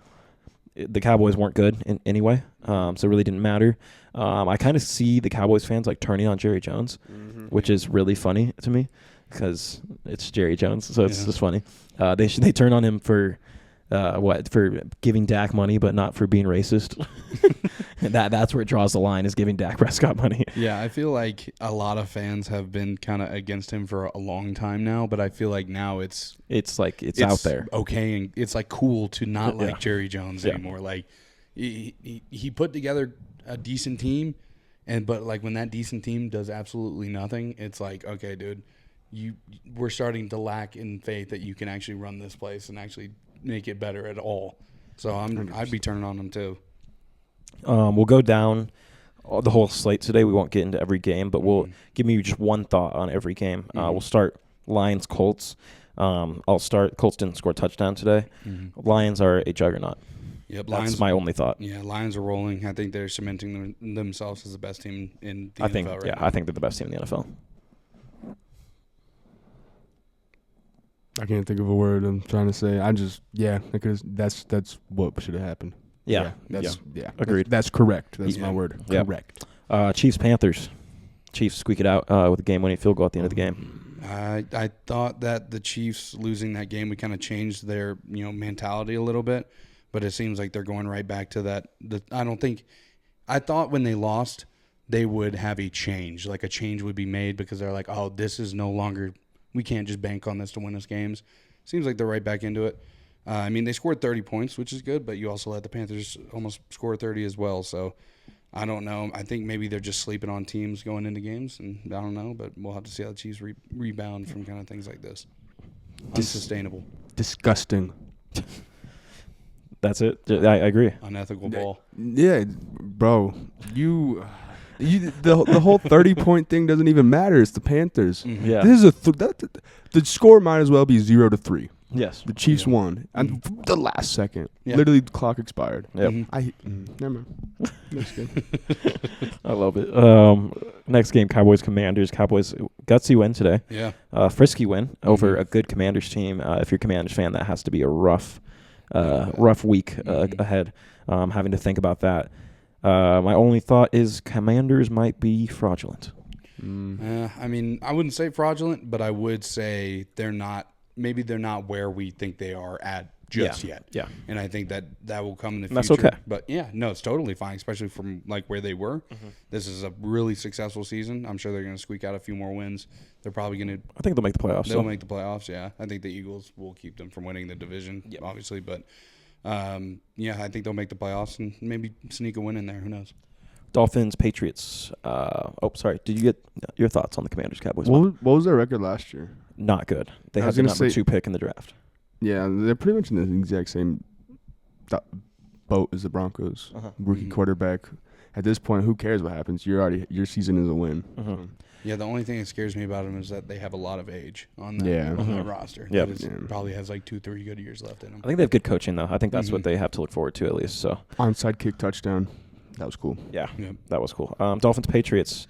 the Cowboys weren't good in anyway, so it really didn't matter. I kind of see the Cowboys fans like turning on Jerry Jones, which is really funny to me because it's Jerry Jones, so it's just funny. They turn on him for for giving Dak money, but not for being racist. That's where it draws the line, is giving Dak Prescott money. Yeah, I feel like a lot of fans have been kind of against him for a long time now, but I feel like now it's out there. Okay, and it's like cool to not Yeah. like Jerry Jones anymore. Like he put together a decent team, but like when that decent team does absolutely nothing, it's like, okay, dude, we're starting to lack in faith that you can actually run this place and actually make it better at all. So I'd be turning on him too. We'll go down the whole slate today. We won't get into every game, but we'll give me just one thought on every game. We'll start Lions Colts. I'll start. Colts didn't score a touchdown today. Lions are a juggernaut. Yep, That's my only thought. Yeah, Lions are rolling. I think they're cementing themselves as the best team in the I NFL think right now. I think they're the best team in the NFL. I can't think of a word I'm trying to say. Because that's what should have happened. Yeah. Agreed. That's correct. That's Yeah. my word. Yep. Correct. Chiefs Panthers. Chiefs squeak it out with a game-winning field goal at the end of the game. I thought that the Chiefs losing that game would kind of change their mentality a little bit, but it seems like they're going right back to that. I thought when they lost they would have a change, like a change would be made because they're like, oh, this is no longer, we can't just bank on this to win us games. Seems like they're right back into it. I mean, they scored 30 points, which is good, but you also let the Panthers almost score 30 as well. So I don't know. I think maybe they're just sleeping on teams going into games, and I don't know, but we'll have to see how the Chiefs rebound from kind of things like this. Unsustainable. Disgusting. That's it. I agree. Unethical ball. Yeah, bro. The whole 30-point thing doesn't even matter. It's the Panthers. Yeah. This is the score might as well be 0-3. Yes. The Chiefs won and the last second. Yeah. Literally, the clock expired. Yep. Never mind. That's good. I love it. Next game, Cowboys Commanders. Cowboys gutsy win today. Yeah. Frisky win over a good Commanders team. If you're a Commanders fan, that has to be a rough week ahead. Having to think about that. My only thought is Commanders might be fraudulent. I mean, I wouldn't say fraudulent, but I would say they're not where we think they are at just yet. Yeah. And I think that will come in the future. That's okay. But yeah, no, it's totally fine, especially from like where they were. This is a really successful season. I'm sure they're going to squeak out a few more wins. They're probably going to. I think they'll make the playoffs. They'll make the playoffs. Yeah, I think the Eagles will keep them from winning the division, obviously. But yeah, I think they'll make the playoffs and maybe sneak a win in there. Who knows? Dolphins, Patriots. Sorry. Did you get your thoughts on the Commanders, Cowboys? What was their record last year? Not good. They I had was the gonna number say- 2 pick in the draft. Yeah, they're pretty much in the exact same boat as the Broncos. Rookie quarterback. At this point, who cares what happens? Your season is a win. So, Yeah, the only thing that scares me about them is that they have a lot of age on that, Yeah. on that roster. Yep. That is- probably has like 2-3 good years left in them. I think they have good coaching, though. I think that's what they have to look forward to, at least. So onside kick touchdown. That was cool. yeah, Yep. that was cool. Dolphins, Patriots.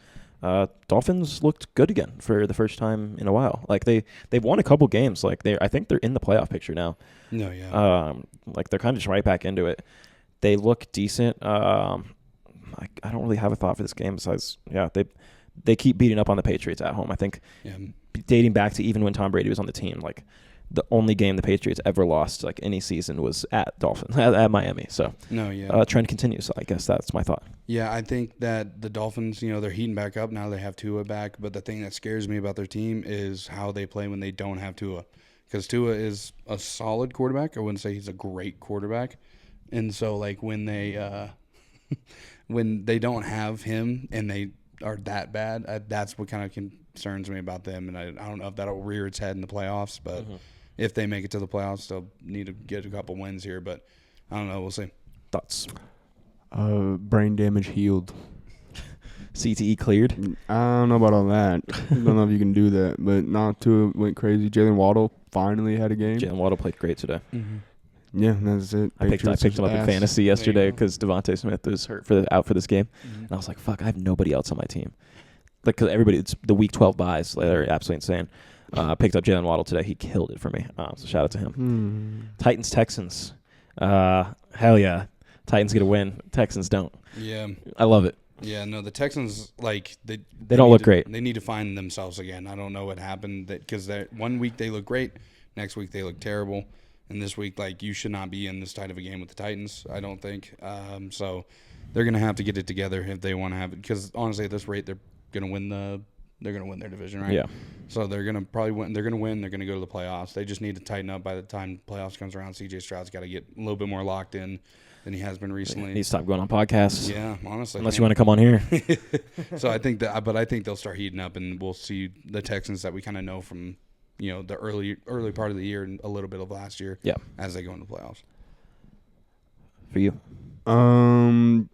Dolphins looked good again for the first time in a while. Like they've won a couple games. Like I think they're in the playoff picture now. No, yeah. Like they're kind of just right back into it. They look decent. I don't really have a thought for this game besides they keep beating up on the Patriots at home. I think Yeah. dating back to even when Tom Brady was on the team, like the only game the Patriots ever lost like any season was at Dolphins at Miami. So No, yeah. trend continues. So I guess that's my thought. Yeah, I think that the Dolphins, they're heating back up now. They have Tua back, but the thing that scares me about their team is how they play when they don't have Tua, because Tua is a solid quarterback. I wouldn't say he's a great quarterback, and so like when they when they don't have him and they are that bad, that's what kind of concerns me about them. And I don't know if that'll rear its head in the playoffs, but if they make it to the playoffs, they'll need to get a couple wins here. But I don't know. We'll see. Thoughts? Brain damage healed. CTE cleared. I don't know about all that. I don't know if you can do that, but not too went crazy. Jalen Waddle finally had a game. Jalen Waddle played great today. Yeah, that's it. I picked him up in fantasy yesterday because Devontae Smith was hurt out for this game, and I was like, "Fuck, I have nobody else on my team." Like, cause everybody, it's the week 12 buys. They're absolutely insane. Picked up Jalen Waddle today. He killed it for me. So shout out to him. Titans, Texans. Hell yeah, Titans get a win. Texans don't. Yeah. I love it. Yeah, no, the Texans, like, they don't need look to- great. They need to find themselves again. I don't know what happened, because one week they look great, next week they look terrible, and this week, like, you should not be in this tight of a game with the Titans, I don't think. So they're going to have to get it together if they want to have it, because honestly, at this rate, they're going to win their division, right? Yeah. So they're going to probably win. They're going to win. They're going to go to the playoffs. They just need to tighten up by the time playoffs comes around. CJ Stroud's got to get a little bit more locked in than he has been recently. He needs to stop going on podcasts. Yeah, honestly. Unless you want to come on here. So I think I think they'll start heating up, and we'll see the Texans that we kind of know from, the early part of the year and a little bit of last year. Yeah. As they go into playoffs. For you. I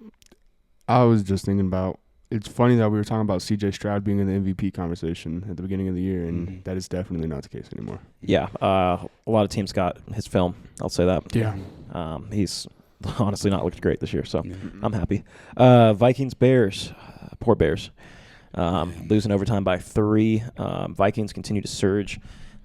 was just thinking about. It's funny that we were talking about C.J. Stroud being in the MVP conversation at the beginning of the year, and that is definitely not the case anymore. Yeah. A lot of teams got his film. I'll say that. Yeah. He's honestly not looked great this year, so I'm happy. Vikings, Bears. Poor Bears. Losing overtime by 3. Vikings continue to surge.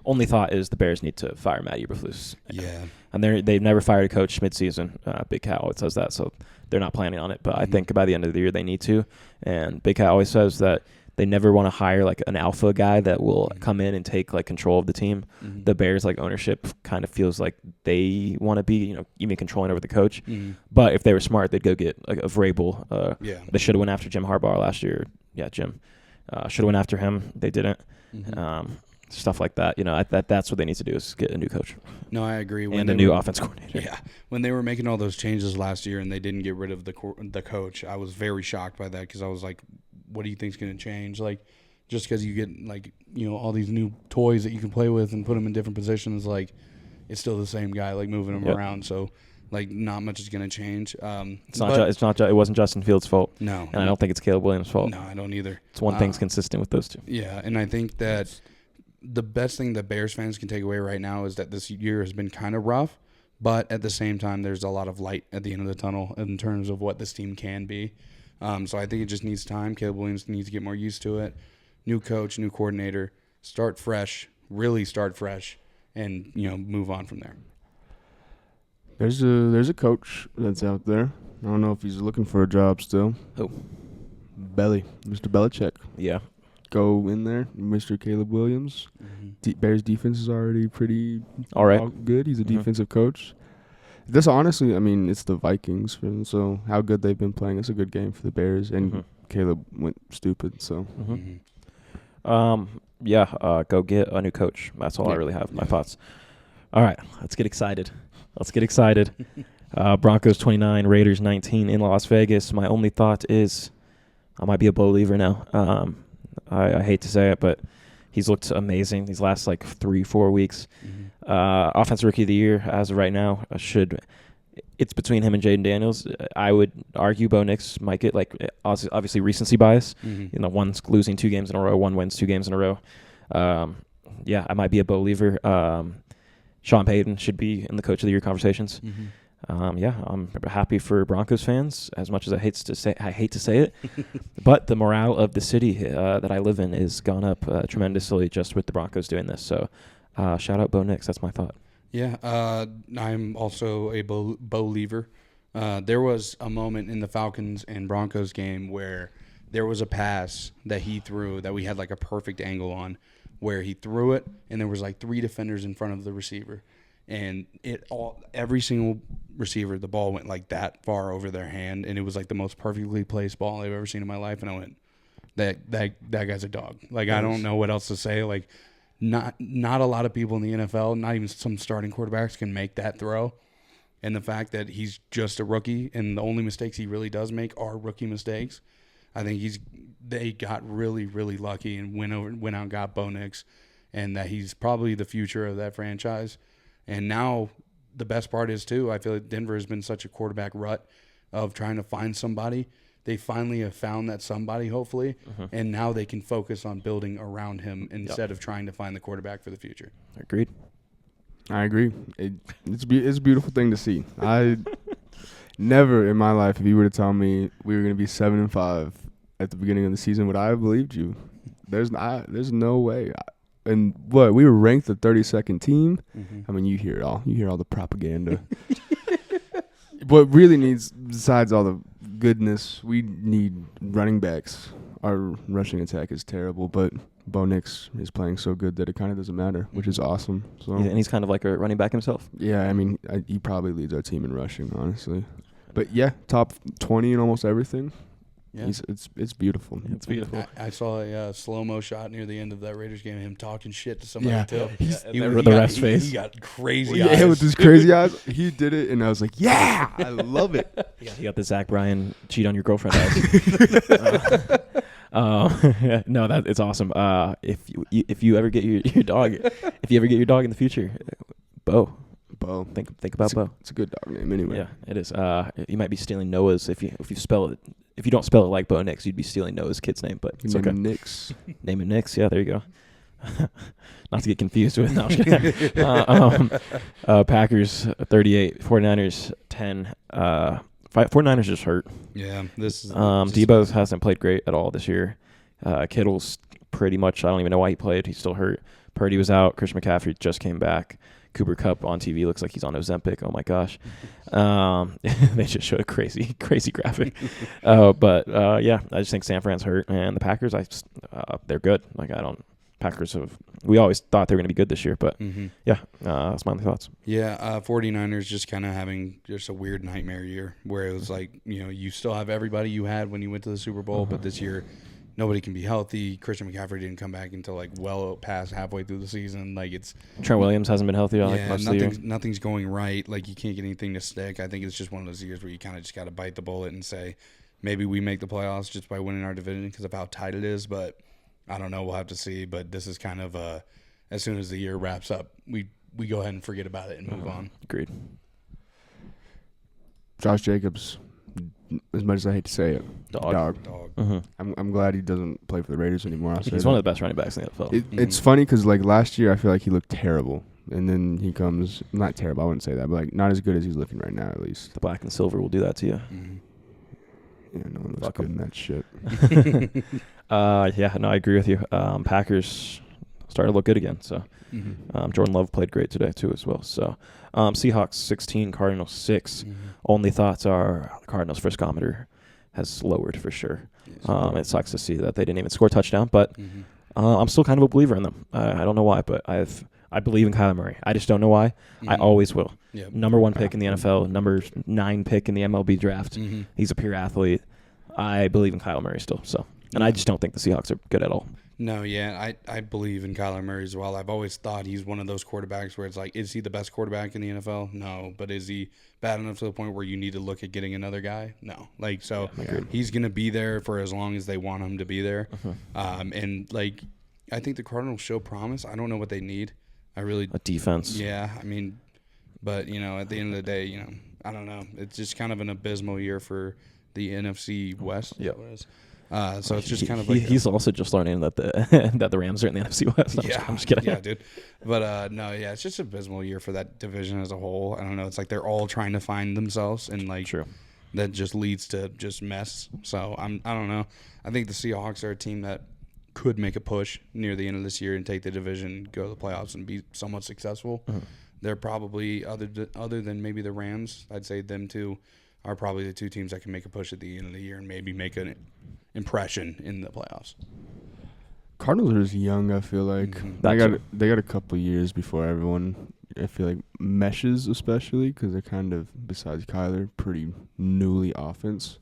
Only thought is the Bears need to fire Matt Eberflus. Yeah. And they've never fired a coach midseason. Big Cat always says that, so they're not planning on it. But I think by the end of the year they need to. And Big Cat always says that they never want to hire like an alpha guy that will come in and take like control of the team. The Bears like ownership kind of feels like they want to be, even controlling over the coach. But if they were smart, they'd go get like a Vrabel. They should have went after Jim Harbaugh last year. Yeah, Jim. Should have went after him. They didn't. Stuff like that. That's what they need to do is get a new coach. No, I agree. And a new offense coordinator. Yeah. When they were making all those changes last year and they didn't get rid of the coach, I was very shocked by that, because I was like, what do you think's going to change? Like, just because you get, like, all these new toys that you can play with and put them in different positions, like, it's still the same guy, like, moving them around. So, like, not much is going to change. It wasn't Justin Fields' fault. No. And I don't think it's Caleb Williams' fault. No, I don't either. It's one thing's consistent with those two. Yeah, and I think that the best thing that Bears fans can take away right now is that this year has been kind of rough, but at the same time, there's a lot of light at the end of the tunnel in terms of what this team can be. So I think it just needs time. Caleb Williams needs to get more used to it. New coach, new coordinator, start fresh, really start fresh, and move on from there. There's a coach that's out there. I don't know if he's looking for a job still. Who? Mr. Belichick. Yeah. go in there. Mr. Caleb Williams. Bears defense is already pretty All right. good. He's a Mhm. defensive coach. This honestly, I mean, it's the Vikings, so how good they've been playing. It's a good game for the Bears, and Mhm. Caleb went stupid. So Yeah, go get a new coach. That's all I Yeah. really have. My thoughts. All right, let's get excited. Broncos 29, Raiders 19 in Las Vegas. My only thought is I might be a believer now. I hate to say it, but he's looked amazing these last 3-4 weeks. Offensive Rookie of the Year as of right now it's between him and Jaden Daniels. I would argue Bo Nix might get obviously recency bias. One's losing 2 games in a row, one wins 2 games in a row. I might be a believer. Sean Payton should be in the Coach of the Year conversations. I'm happy for Broncos fans. As much as I hate to say it, but the morale of the city that I live in is gone up tremendously just with the Broncos doing this. So, shout out Bo Nix. That's my thought. Yeah, I'm also a believer. There was a moment in the Falcons and Broncos game where there was a pass that he threw that we had a perfect angle on, where he threw it and there was 3 defenders in front of the receiver, and every single receiver, the ball went that far over their hand, and it was the most perfectly placed ball I've ever seen in my life, and I went, that guy's a dog. I don't know what else to say. Not a lot of people in the NFL, not even some starting quarterbacks, can make that throw. And the fact that he's just a rookie and the only mistakes he really does make are rookie mistakes, I think they got really, really lucky and went out and got Bo Nix, and that he's probably the future of that franchise. And now the best part is, too, I feel like Denver has been such a quarterback rut of trying to find somebody. They finally have found that somebody, hopefully, and now they can focus on building around him instead of trying to find the quarterback for the future. Agreed. I agree. It's a beautiful thing to see. I never in my life, if you were to tell me we were going to be 7-5 at the beginning of the season, would I have believed you? There's no way. And we were ranked the 32nd team. I mean, you hear it all. You hear all the propaganda. What really needs, besides all the goodness, we need running backs. Our rushing attack is terrible, but Bo Nix is playing so good that it kind of doesn't matter, which is awesome. So And he's kind of like a running back himself. yeah, I mean, he probably leads our team in rushing, honestly. But yeah, top 20 in almost everything. Yeah. It's beautiful. It's beautiful. I saw a slow-mo shot near the end of that Raiders game of him talking shit to somebody, too. The rest face. He got crazy Yeah, eyes. with his crazy eyes. He did it, and I was like, yeah, I love it. You got the Zach Bryan cheat on your girlfriend eyes. No, it's awesome. If you ever get your dog, in the future, Bo. Think about Bo. It's a good dog name anyway. Yeah, it is. You might be stealing Noah's if you spell it. If you don't spell it like Bo Nix, you'd be stealing Noah's kid's name. But it's okay. Nix. Name it Nix. Yeah, there you go. Not to get confused with. No, I'm just kidding. Packers 38, 49ers 10. 49ers just hurt. Yeah, this is. Debo hasn't played great at all this year. Kittle's pretty much. I don't even know why he played. He's still hurt. Purdy was out. Christian McCaffrey just came back. Cooper Kupp on TV looks like he's on Ozempic. Oh my gosh. They just showed a crazy graphic. But I just think San Fran's hurt, and the Packers, they're good. We always thought they were going to be good this year, but that's my only thoughts. Yeah, 49ers just kind of having just a weird nightmare year where it was you still have everybody you had when you went to the Super Bowl, but this year nobody can be healthy. Christian McCaffrey didn't come back until well past halfway through the season. Trent Williams hasn't been healthy most of the year. Nothing's going right. You can't get anything to stick. I think it's just one of those years where you kind of just got to bite the bullet and say, maybe we make the playoffs just by winning our division because of how tight it is. But I don't know. We'll have to see. But this is kind of as soon as the year wraps up, we go ahead and forget about it and move on. Agreed. Josh Jacobs, as much as I hate to say it, dog. I'm glad he doesn't play for the Raiders anymore. He's one of the best running backs in the NFL. It's funny because last year I feel like he looked terrible, and then he comes not terrible. I wouldn't say that, but not as good as he's looking right now at least. The black and silver will do that to you. Yeah, no one looks good in that shit. I agree with you. Packers started to look good again. So Jordan Love played great today too as well. So Seahawks 16, Cardinals 6. Only thoughts are Cardinals' friskometer has lowered for sure. It sucks to see that they didn't even score a touchdown, but I'm still kind of a believer in them. I don't know why, but I believe in Kyler Murray. I just don't know why. I always will. Yep. Number 1 pick in the NFL, number 9 pick in the MLB draft. He's a pure athlete. I believe in Kyler Murray still. So, and I just don't think the Seahawks are good at all. No, yeah, I believe in Kyler Murray as well. I've always thought he's one of those quarterbacks where it's like, is he the best quarterback in the NFL? No, but is he bad enough to the point where you need to look at getting another guy? No, like so he's gonna be there for as long as they want him to be there. And like I think the Cardinals show promise. I don't know what they need. A defense. Yeah, I mean, but at the end of the day, I don't know. It's just kind of an abysmal year for the NFC West. Yeah. So it's just kind of like he's also just learning that the that the Rams are in the NFC West. I'm just kidding. Yeah, dude. But no, yeah, it's just an abysmal year for that division as a whole. I don't know. It's like they're all trying to find themselves, and like that just leads to just mess. So I don't know. I think the Seahawks are a team that could make a push near the end of this year and take the division, go to the playoffs, and be somewhat successful. They're probably other than maybe the Rams. I'd say them two are probably the two teams that can make a push at the end of the year and maybe make an impression in the playoffs. Cardinals are just young, I feel like. They got a couple years before everyone, I feel like, meshes, especially because they're kind of, besides Kyler, pretty newly offense.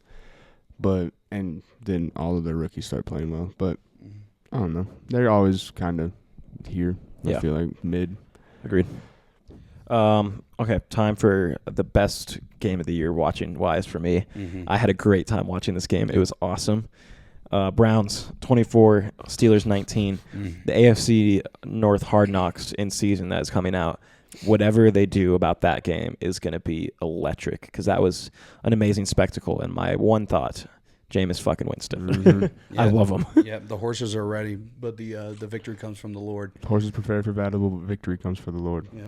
And then all of their rookies start playing well. But I don't know. They're always kind of here. I feel like mid. Agreed. Okay, time for the best game of the year watching wise for me. I had a great time watching this game. It was awesome. Browns 24, Steelers 19. The AFC North Hard Knocks in season that is coming out. Whatever they do about that game is going to be electric because that was an amazing spectacle. And my one thought, Jameis fucking Winston. I love him. Yeah, the horses are ready, but the victory comes from the Lord. Horses prepared for battle, but victory comes for the Lord. Yeah.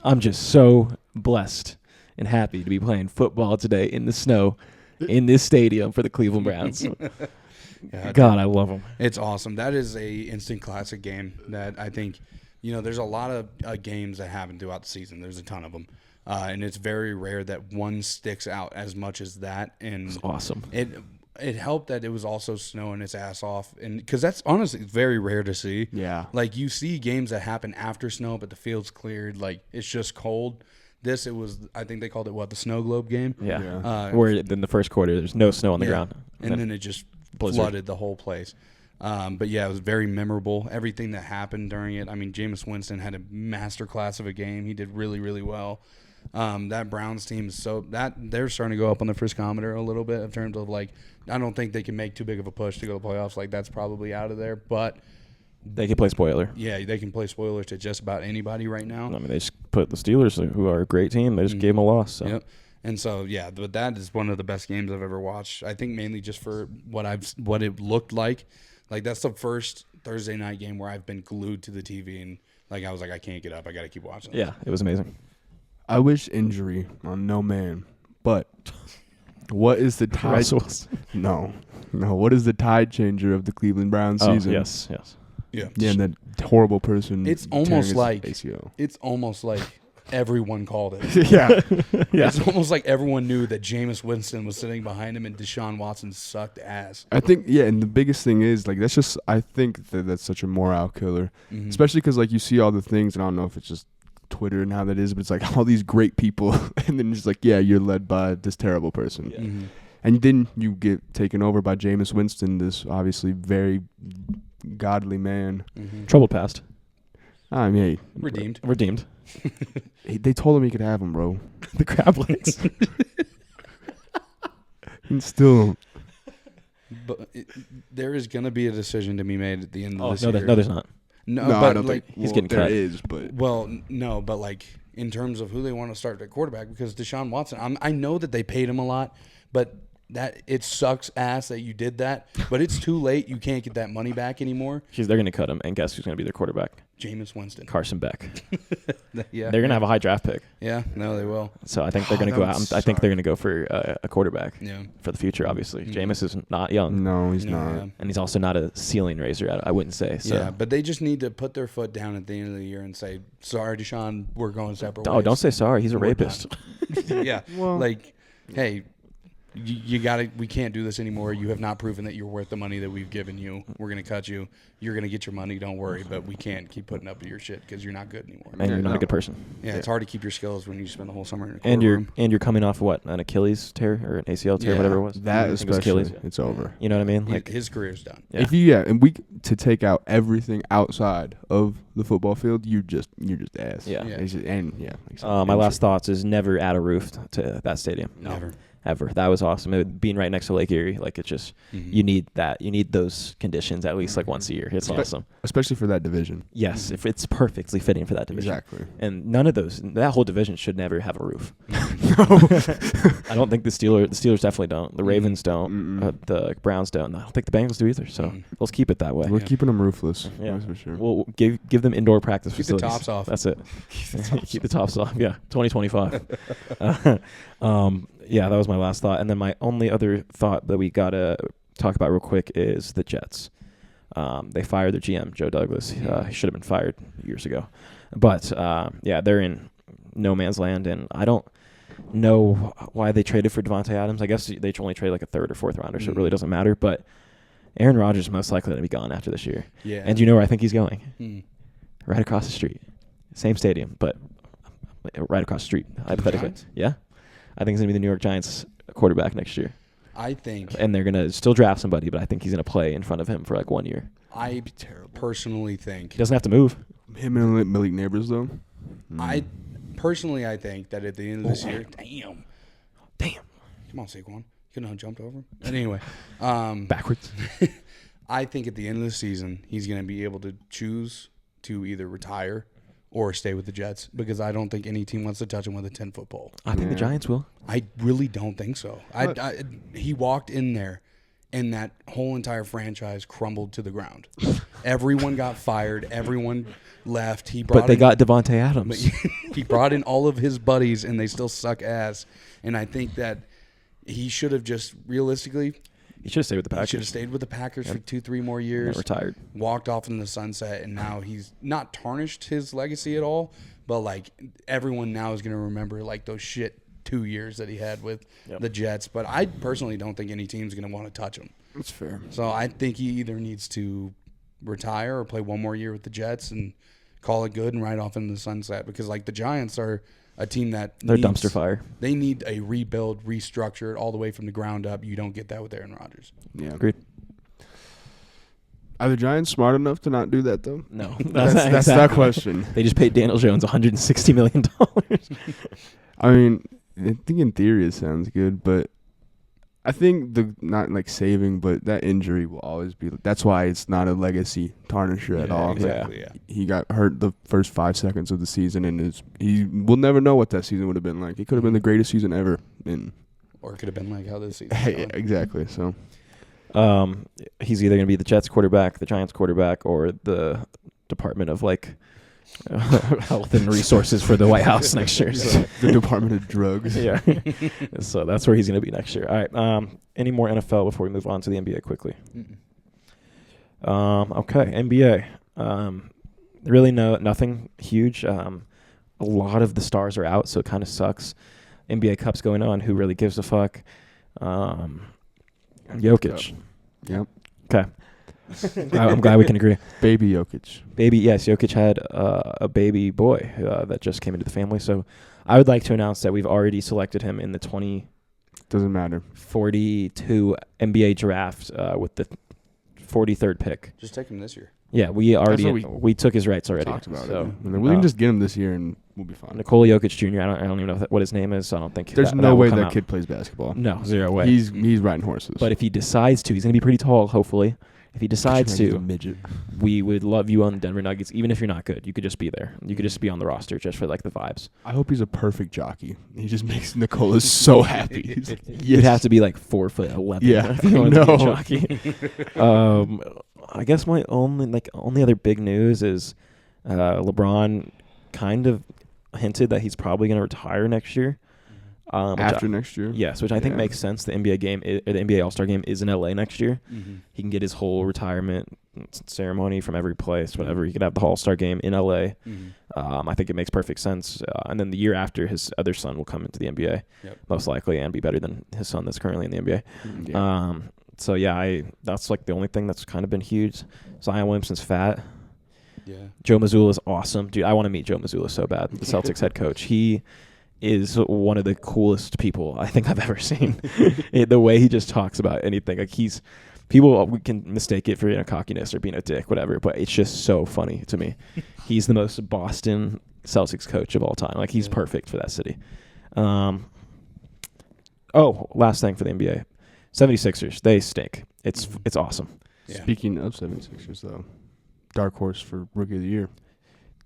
I'm just so blessed and happy to be playing football today in the snow in this stadium for the Cleveland Browns. God, I love them. It's awesome. That is a instant classic game that I think, there's a lot of games that happen throughout the season. There's a ton of them. And it's very rare that one sticks out as much as that. And it's awesome. It helped that it was also snowing its ass off, and because that's honestly very rare to see. Yeah, like you see games that happen after snow, but the field's cleared, like it's just cold. It was, I think they called it the snow globe game. Yeah. Where in the first quarter there's no snow on the ground, and then it just flooded the whole place. But yeah, it was very memorable. Everything that happened during it. I mean, Jameis Winston had a masterclass of a game. He did really, really well. That Browns team is they're starting to go up on the friskometer a little bit in terms of like, I don't think they can make too big of a push to go to the playoffs. Like that's probably out of there, but they can play spoiler. Yeah, they can play spoiler to just about anybody right now. I mean, they just put the Steelers, who are a great team, they just gave them a loss. So. Yep. And so yeah, but that is one of the best games I've ever watched. I think mainly just for what it looked like. Like that's the first Thursday night game where I've been glued to the TV and like I was like, I can't get up. I got to keep watching. Yeah, it was amazing. I wish injury on no man, but what is the tide? No. What is the tide changer of the Cleveland Browns season? Yes. Yeah. Yeah, and that horrible person. It's almost like ACL. It's almost like everyone called it. Yeah. It's almost like everyone knew that Jameis Winston was sitting behind him and Deshaun Watson sucked ass. I think, and the biggest thing is, like, that's just, I think that's such a morale killer, especially because, like, you see all the things, and I don't know if it's just Twitter and how that is, but it's like all these great people, and then it's like, yeah, you're led by this terrible person. Yeah. And then you get taken over by Jameis Winston, this obviously very godly man. Troubled past. I mean, Redeemed. They told him he could have him, bro. The crab legs. And still. But there is going to be a decision to be made at the end of this year. No, there's not. No, but I don't like, think he's getting there cut. is, but no, but like in terms of who they want to start at quarterback, because Deshaun Watson, I know that they paid him a lot, but that it sucks ass that you did that. But it's too late. You can't get that money back anymore. They're going to cut him, and guess who's going to be their quarterback? Jameis Winston. Carson Beck. Yeah, they're going to have a high draft pick. Yeah, no, they will. So I think they're going to go out. I think they're going to go for a quarterback. Yeah. For the future, obviously. Jameis is not young. no, he's not. Yeah. And he's also not a ceiling raiser, I wouldn't say. So. Yeah, but they just need to put their foot down at the end of the year and say, sorry, Deshaun, we're going separate ways. Oh, don't say sorry. He's a rapist. Yeah. Well, like, hey, we can't do this anymore. You have not proven that you're worth the money that we've given you. We're going to cut you. You're going to get your money. Don't worry. But we can't keep putting up with your shit because you're not good anymore. And you're not a good person. Yeah, it's hard to keep your skills when you spend the whole summer in a And courtroom. you're coming off what, an Achilles tear or an ACL tear, Yeah. whatever it was. That I think it was especially, Achilles. it's over. You know what I mean? Like, His career's done. yeah. If you and we to take out everything outside of the football field, you're just ass. Yeah. Yeah. It's just, and yeah. My last thoughts is never add a roof to that stadium. Never. Ever. That was awesome. Being right next to Lake Erie, like it's just you need that. You need those conditions at least like once a year. It's awesome. especially for that division. Yes, if it's perfectly fitting for that division. Exactly. And none of that whole division should never have a roof. I don't think the Steelers definitely don't. The Ravens don't. The Browns don't. I don't think the Bengals do either. So let's keep it that way. We're keeping them roofless. Yeah. That's for sure. We'll give them indoor practice Keep the facilities. tops off. That's it. Keep the tops off. Yeah, 2025. Yeah, that was my last thought. And then my only other thought that we gotta talk about real quick is the Jets. They fired their GM, Joe Douglas. He should have been fired years ago. But yeah, they're in no man's land, and I don't know why they traded for Devontae Adams. I guess they only traded like a third or fourth rounder, so it really doesn't matter. But Aaron Rodgers is most likely to be gone after this year. Yeah. And do you know where I think he's going? Right across the street. Same stadium, but right across the street, hypothetically. Giants? Yeah. I think he's going to be the New York Giants quarterback next year. I think. And they're going to still draft somebody, but I think he's going to play in front of him for like 1 year. I personally think. He doesn't have to move. Him and Malik Neighbors though. I think that at the end of this year. Damn. Come on, Saquon. Couldn't have jumped over him. Anyway. Backwards. I think at the end of the season, he's going to be able to choose to either retire or stay with the Jets because I don't think any team wants to touch him with a 10-foot pole. I think the Giants will. I really don't think so. He walked in there, and that whole entire franchise crumbled to the ground. Everyone got fired. Everyone left. But they got Devontae Adams. He brought in all of his buddies, and they still suck ass. And I think that he should have just realistically. He should have stayed with the He should have Packers. stayed with the Packers for 2-3 more years. Not retired. Walked off in the sunset, and now he's not tarnished his legacy at all. But like everyone now is going to remember like those shit 2 years that he had with the Jets. But I personally don't think any team's going to want to touch him. That's fair. So I think he either needs to retire or play one more year with the Jets and call it good and ride off into the sunset. Because like the Giants are a team that They're dumpster fire. They need a rebuild, restructure all the way from the ground up. You don't get that with Aaron Rodgers. Yeah. Agreed. Are the Giants smart enough to not do that though? No. That's that question. They just paid Daniel Jones $160 million. I mean, I think in theory it sounds good, but I think not like saving, but that injury will always be. That's why it's not a legacy tarnisher at all. Exactly. Yeah. He got hurt the first 5 seconds of the season, and he will never know what that season would have been like. It could have been the greatest season ever. Or it could have been like how this season. Hey, exactly. So He's either going to be the Jets quarterback, the Giants quarterback, or the Department of like Health and Resources for the White House next year. So. the Department of Drugs. Yeah. So that's where he's going to be next year. All right. Any more NFL before we move on to the NBA quickly? Okay. NBA. Really nothing huge. A lot of the stars are out, so it kind of sucks. NBA Cup's going on. Who really gives a fuck? Jokic. Yep. Okay. I'm glad we can agree. Baby Jokic. Yes, Jokic had a baby boy that just came into the family. So I would like to announce that we've already selected him in the Doesn't matter. 2042 NBA draft with the 43rd pick. Just take him this year. Yeah, we already what we took his rights already. Talked about so, it. We can just get him this year and we'll be fine. Nikola Jokic Jr. I don't even know what his name is. So I don't think There's no way that kid plays basketball. No, zero way. He's riding horses. But if he decides to, he's going to be pretty tall, hopefully. If he decides He's a to, midget. we would love you on the Denver Nuggets, even if you're not good. You could just be there. You could just be on the roster just for like the vibes. I hope he's a perfect jockey. He just makes Nikola so happy. He's like, You'd have to be like 4'11". Yeah, if you wanted to be a no. jockey. I guess my only other big news is LeBron kind of hinted that he's probably going to retire next year. After next year? Yes, which I think Yeah. makes sense. The NBA game, or the NBA All-Star game is in LA next year. Mm-hmm. He can get his whole retirement ceremony from every place, whatever. He could have the All-Star game in LA. Mm-hmm. I think it makes perfect sense. And then the year after, his other son will come into the NBA, Yep. most likely, and be better than his son that's currently in the NBA. Yeah. So yeah, that's like the only thing that's kind of been huge. Zion Williamson's fat. Yeah. Joe Mazzulla's awesome, dude. I want to meet Joe Mazzulla so bad. The Celtics head coach. He is one of the coolest people I think I've ever seen. The way he just talks about anything, like we can mistake it for cockiness or being a dick, whatever. But it's just so funny to me. He's the most Boston Celtics coach of all time. Like he's perfect for that city. Last thing for the NBA. 76ers, they stink. It's awesome. Yeah. Speaking of 76ers, though, dark horse for Rookie of the Year.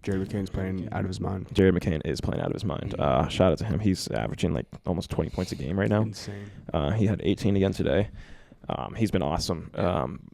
Jerry McCain's playing out of his mind. Jared McCain is playing out of his mind. Shout out to him. He's averaging like almost 20 points a game right now. Insane. He had 18 again today. He's been awesome.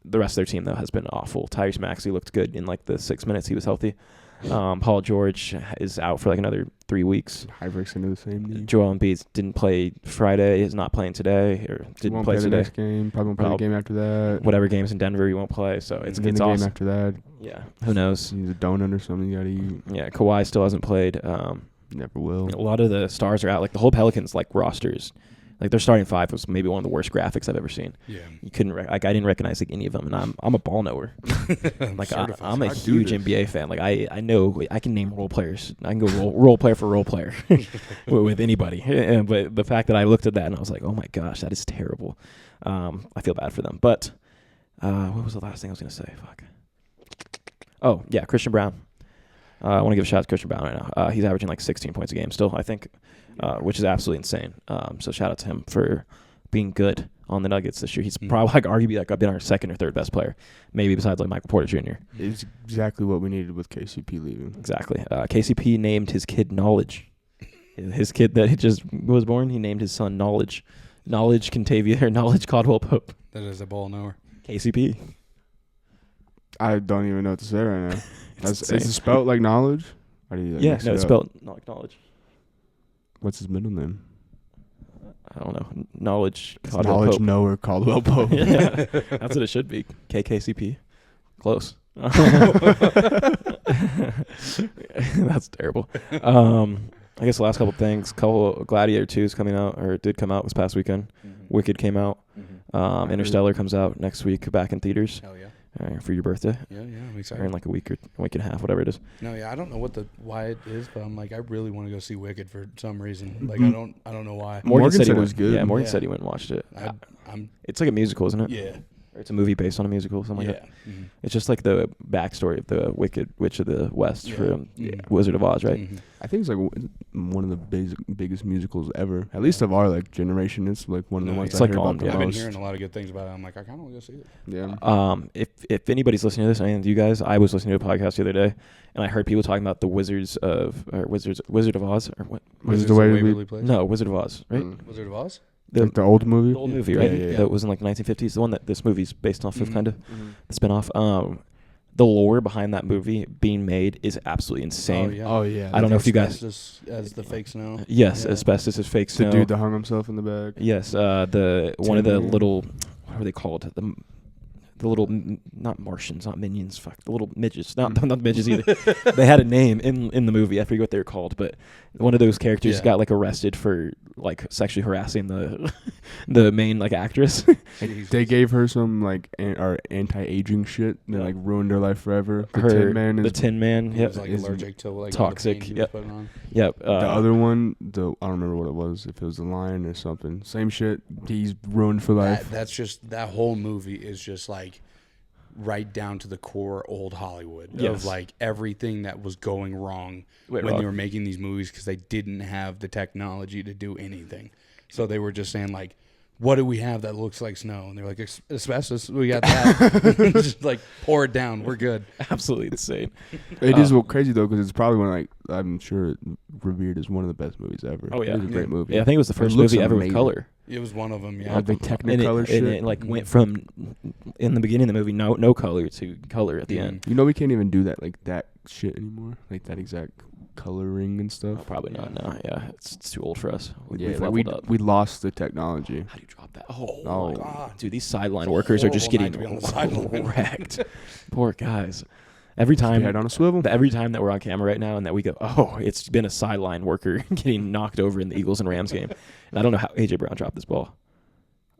The rest of their team, though, has been awful. Tyrese Maxey looked good in like the 6 minutes he was healthy. Paul George is out for like another 3 weeks. Hybrick's into the same knee. Joel Embiid didn't play Friday. Is not playing today, or didn't Won't play the today. next game. Probably won't play the game after that. Whatever game's in Denver, he won't play. So it's And then the awesome. game after that. Yeah, who knows? He's a donut or something you gotta eat. Yeah, Kawhi still hasn't played. Never will. A lot of the stars are out. Like the whole Pelicans like rosters, like their starting five was maybe one of the worst graphics I've ever seen. Yeah. You couldn't I didn't recognize like any of them, and I'm a ball knower. Like I'm a I do huge this. NBA fan. Like I know I can name role players. I can go role player for role player with anybody. But the fact that I looked at that and I was like, oh my gosh, that is terrible. I feel bad for them. But what was the last thing I was gonna say? Fuck. Oh yeah, Christian Brown. I want to give a shout out to Christian Brown right now. He's averaging like 16 points a game still, I think, which is absolutely insane. So shout out to him for being good on the Nuggets this year. He's probably like arguably like been our second or third best player, maybe besides like Michael Porter Jr. It's exactly what we needed with KCP leaving. Exactly. KCP named his kid Knowledge. His kid that he just was born, he named his son Knowledge. Knowledge Contavia or Knowledge Caldwell Pope. That is a ball knower. KCP. I don't even know what to say right now. Is insane. it spelled like knowledge? Or do you, like, Yeah, mix no, it it's up? spelled not like Knowledge. What's his middle name? I don't know. Knowledge It's Caldwell knowledge Pope. knower Caldwell Pope. Yeah, that's what it should be. KKCP. Close. That's terrible. I guess the last couple things. Gladiator 2 is coming out, or did come out this past weekend. Wicked came out. Interstellar comes out next week, back in theaters Hell yeah. for your birthday, Yeah, I'm or excited. in like a week and a half, whatever it is. No, yeah, I don't know why it is, but I'm like, I really want to go see Wicked for some reason. Like, Mhm. I don't know why. Morgan said he it went, was good. Yeah, Morgan Yeah. said he went and watched it. I'm It's like a musical, isn't it? yeah, Or it's a movie based on a musical, something like yeah. that. Mhm. It's just like the backstory of the Wicked Witch of the West Yeah. from Mhm. Wizard of Oz, right? Mhm. I think it's like one of the biggest musicals ever. At least of our like generation. It's like one of the No, ones it's I like hear on- about the I've been most. hearing a lot of good things about it. I'm like, I kind of want to go see it. Yeah. If anybody's listening to this, and you guys, I was listening to a podcast the other day, and I heard people talking about the Wizard of Oz, or what? Wizards of Waverly Place? No, Wizard of Oz, right? Mm. Wizard of Oz? Like the old movie. The old movie, right? Yeah. That was in like 1950s. The one that this movie's based off of, Mhm. kind of Mhm. the spinoff. The lore behind that movie being made is absolutely insane. Oh yeah. Oh yeah. I don't know if you guys- Asbestos as the fake snow. Yes, Yeah. asbestos is fake The snow. dude that hung himself in the back. Yes, the one of Tin the Man. little, what are they called? The little, not Martians, not minions. Fuck, the little midgets. Not midgets either. They had a name in the movie. I forget what they were called, but one of those characters Yeah. got like arrested for like sexually harassing the main like actress. Jesus. They gave her some like anti-aging shit. They Yeah. like ruined her life forever. The Her, Tin Man the is Tin Man. He Yep. was like is allergic to like toxic, All the paint he yep. was putting on. Yep. the other one. I don't remember what it was. If it was the lion or something. Same shit. He's ruined for life. That's just that whole movie is just like right down to the core old Hollywood Yes. of like everything that was going wrong Wait, when Rob. they were making these movies because they didn't have the technology to do anything. So they were just saying like, what do we have that looks like snow? And they're like, asbestos, we got that. Just like pour it down, we're good. Absolutely insane. It is crazy though, because it's probably one of, like, I'm sure revered as one of the best movies ever. Oh, yeah. It is a great movie. Yeah, I think it was the first looks movie ever with amazing. color. It was one of them, yeah. Like the And Technicolor shit. it like went from in the beginning of the movie no color to color at the end. You know we can't even do that like that shit anymore. Like that exact coloring and stuff. Oh, probably not. No, yeah, it's too old for us. Yeah, We've like leveled up. we lost the technology. How do you drop that? Oh, Oh. my God. dude, these sideline It's a workers are just horrible getting night to be on the sideline. wrecked. Poor guys. Every time, Head on a swivel. every time that we're on camera right now, and that we go, oh, it's been a sideline worker getting knocked over in the Eagles and Rams game. And I don't know how AJ Brown dropped this ball.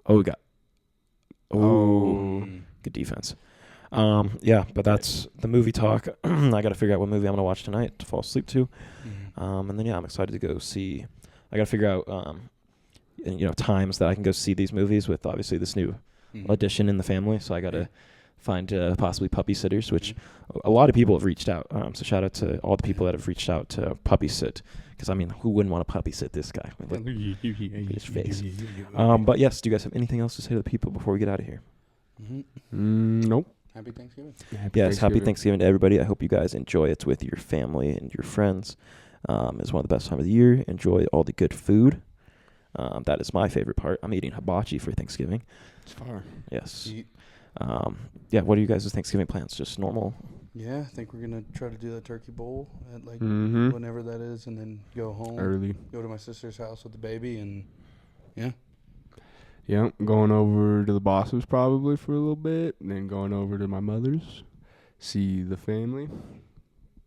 Oh, we got. Oh, good defense. Yeah, but that's the movie talk. I got to figure out what movie I'm gonna watch tonight to fall asleep to. And then I'm excited to go see. I got to figure out, times that I can go see these movies with. Obviously, this new addition in the family, so I got to find possibly puppy sitters, which a lot of people have reached out. So shout out to all the people that have reached out to puppy sit, because I mean, who wouldn't want to puppy sit this guy? Look at his face. But yes, do you guys have anything else to say to the people before we get out of here? Nope. Happy Thanksgiving. Yes, happy Thanksgiving to everybody. I hope you guys enjoy it with your family and your friends. It's one of the best time of the year. Enjoy all the good food. That is my favorite part. I'm eating hibachi for Thanksgiving. It's far. Yes. What are you guys' Thanksgiving plans? Just normal? Yeah, I think we're gonna try to do the turkey bowl at like Mm-hmm. whenever that is, and then go home, Early. go to my sister's house with the baby, and yeah. Yeah, going over to the bosses probably for a little bit, and then going over to my mother's, see the family.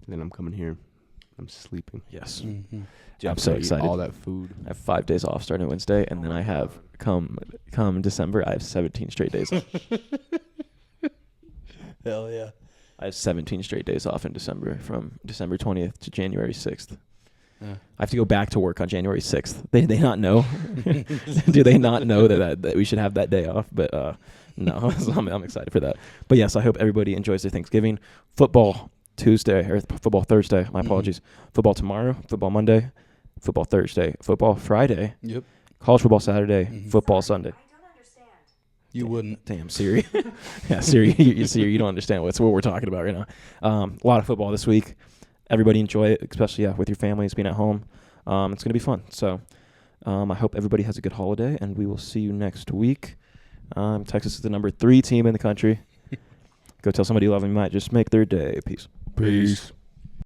Then I'm coming here. I'm sleeping. Yes. Mm-hmm. Dude, I'm so Eat excited. All that food. I have 5 days off starting Wednesday, and then I have come December, I have 17 straight days off. Hell yeah. I have 17 straight days off in December, from December 20th to January 6th. Yeah. I have to go back to work on January 6th. They not know? Do they not know that we should have that day off? But no, so I'm excited for that. But yes, I hope everybody enjoys their Thanksgiving. Football Tuesday, or football Thursday. My apologies. Football tomorrow, football Monday, football Thursday, football Friday, Yep. college football Saturday, football Sunday. You wouldn't. Damn, Siri. Yeah, Siri, you don't understand what we're talking about right now. A lot of football this week. Everybody enjoy it, especially with your families being at home. It's going to be fun. So I hope everybody has a good holiday, and we will see you next week. Texas is the number 3 team in the country. Go tell somebody you love them. You might just make their day. Peace. Peace.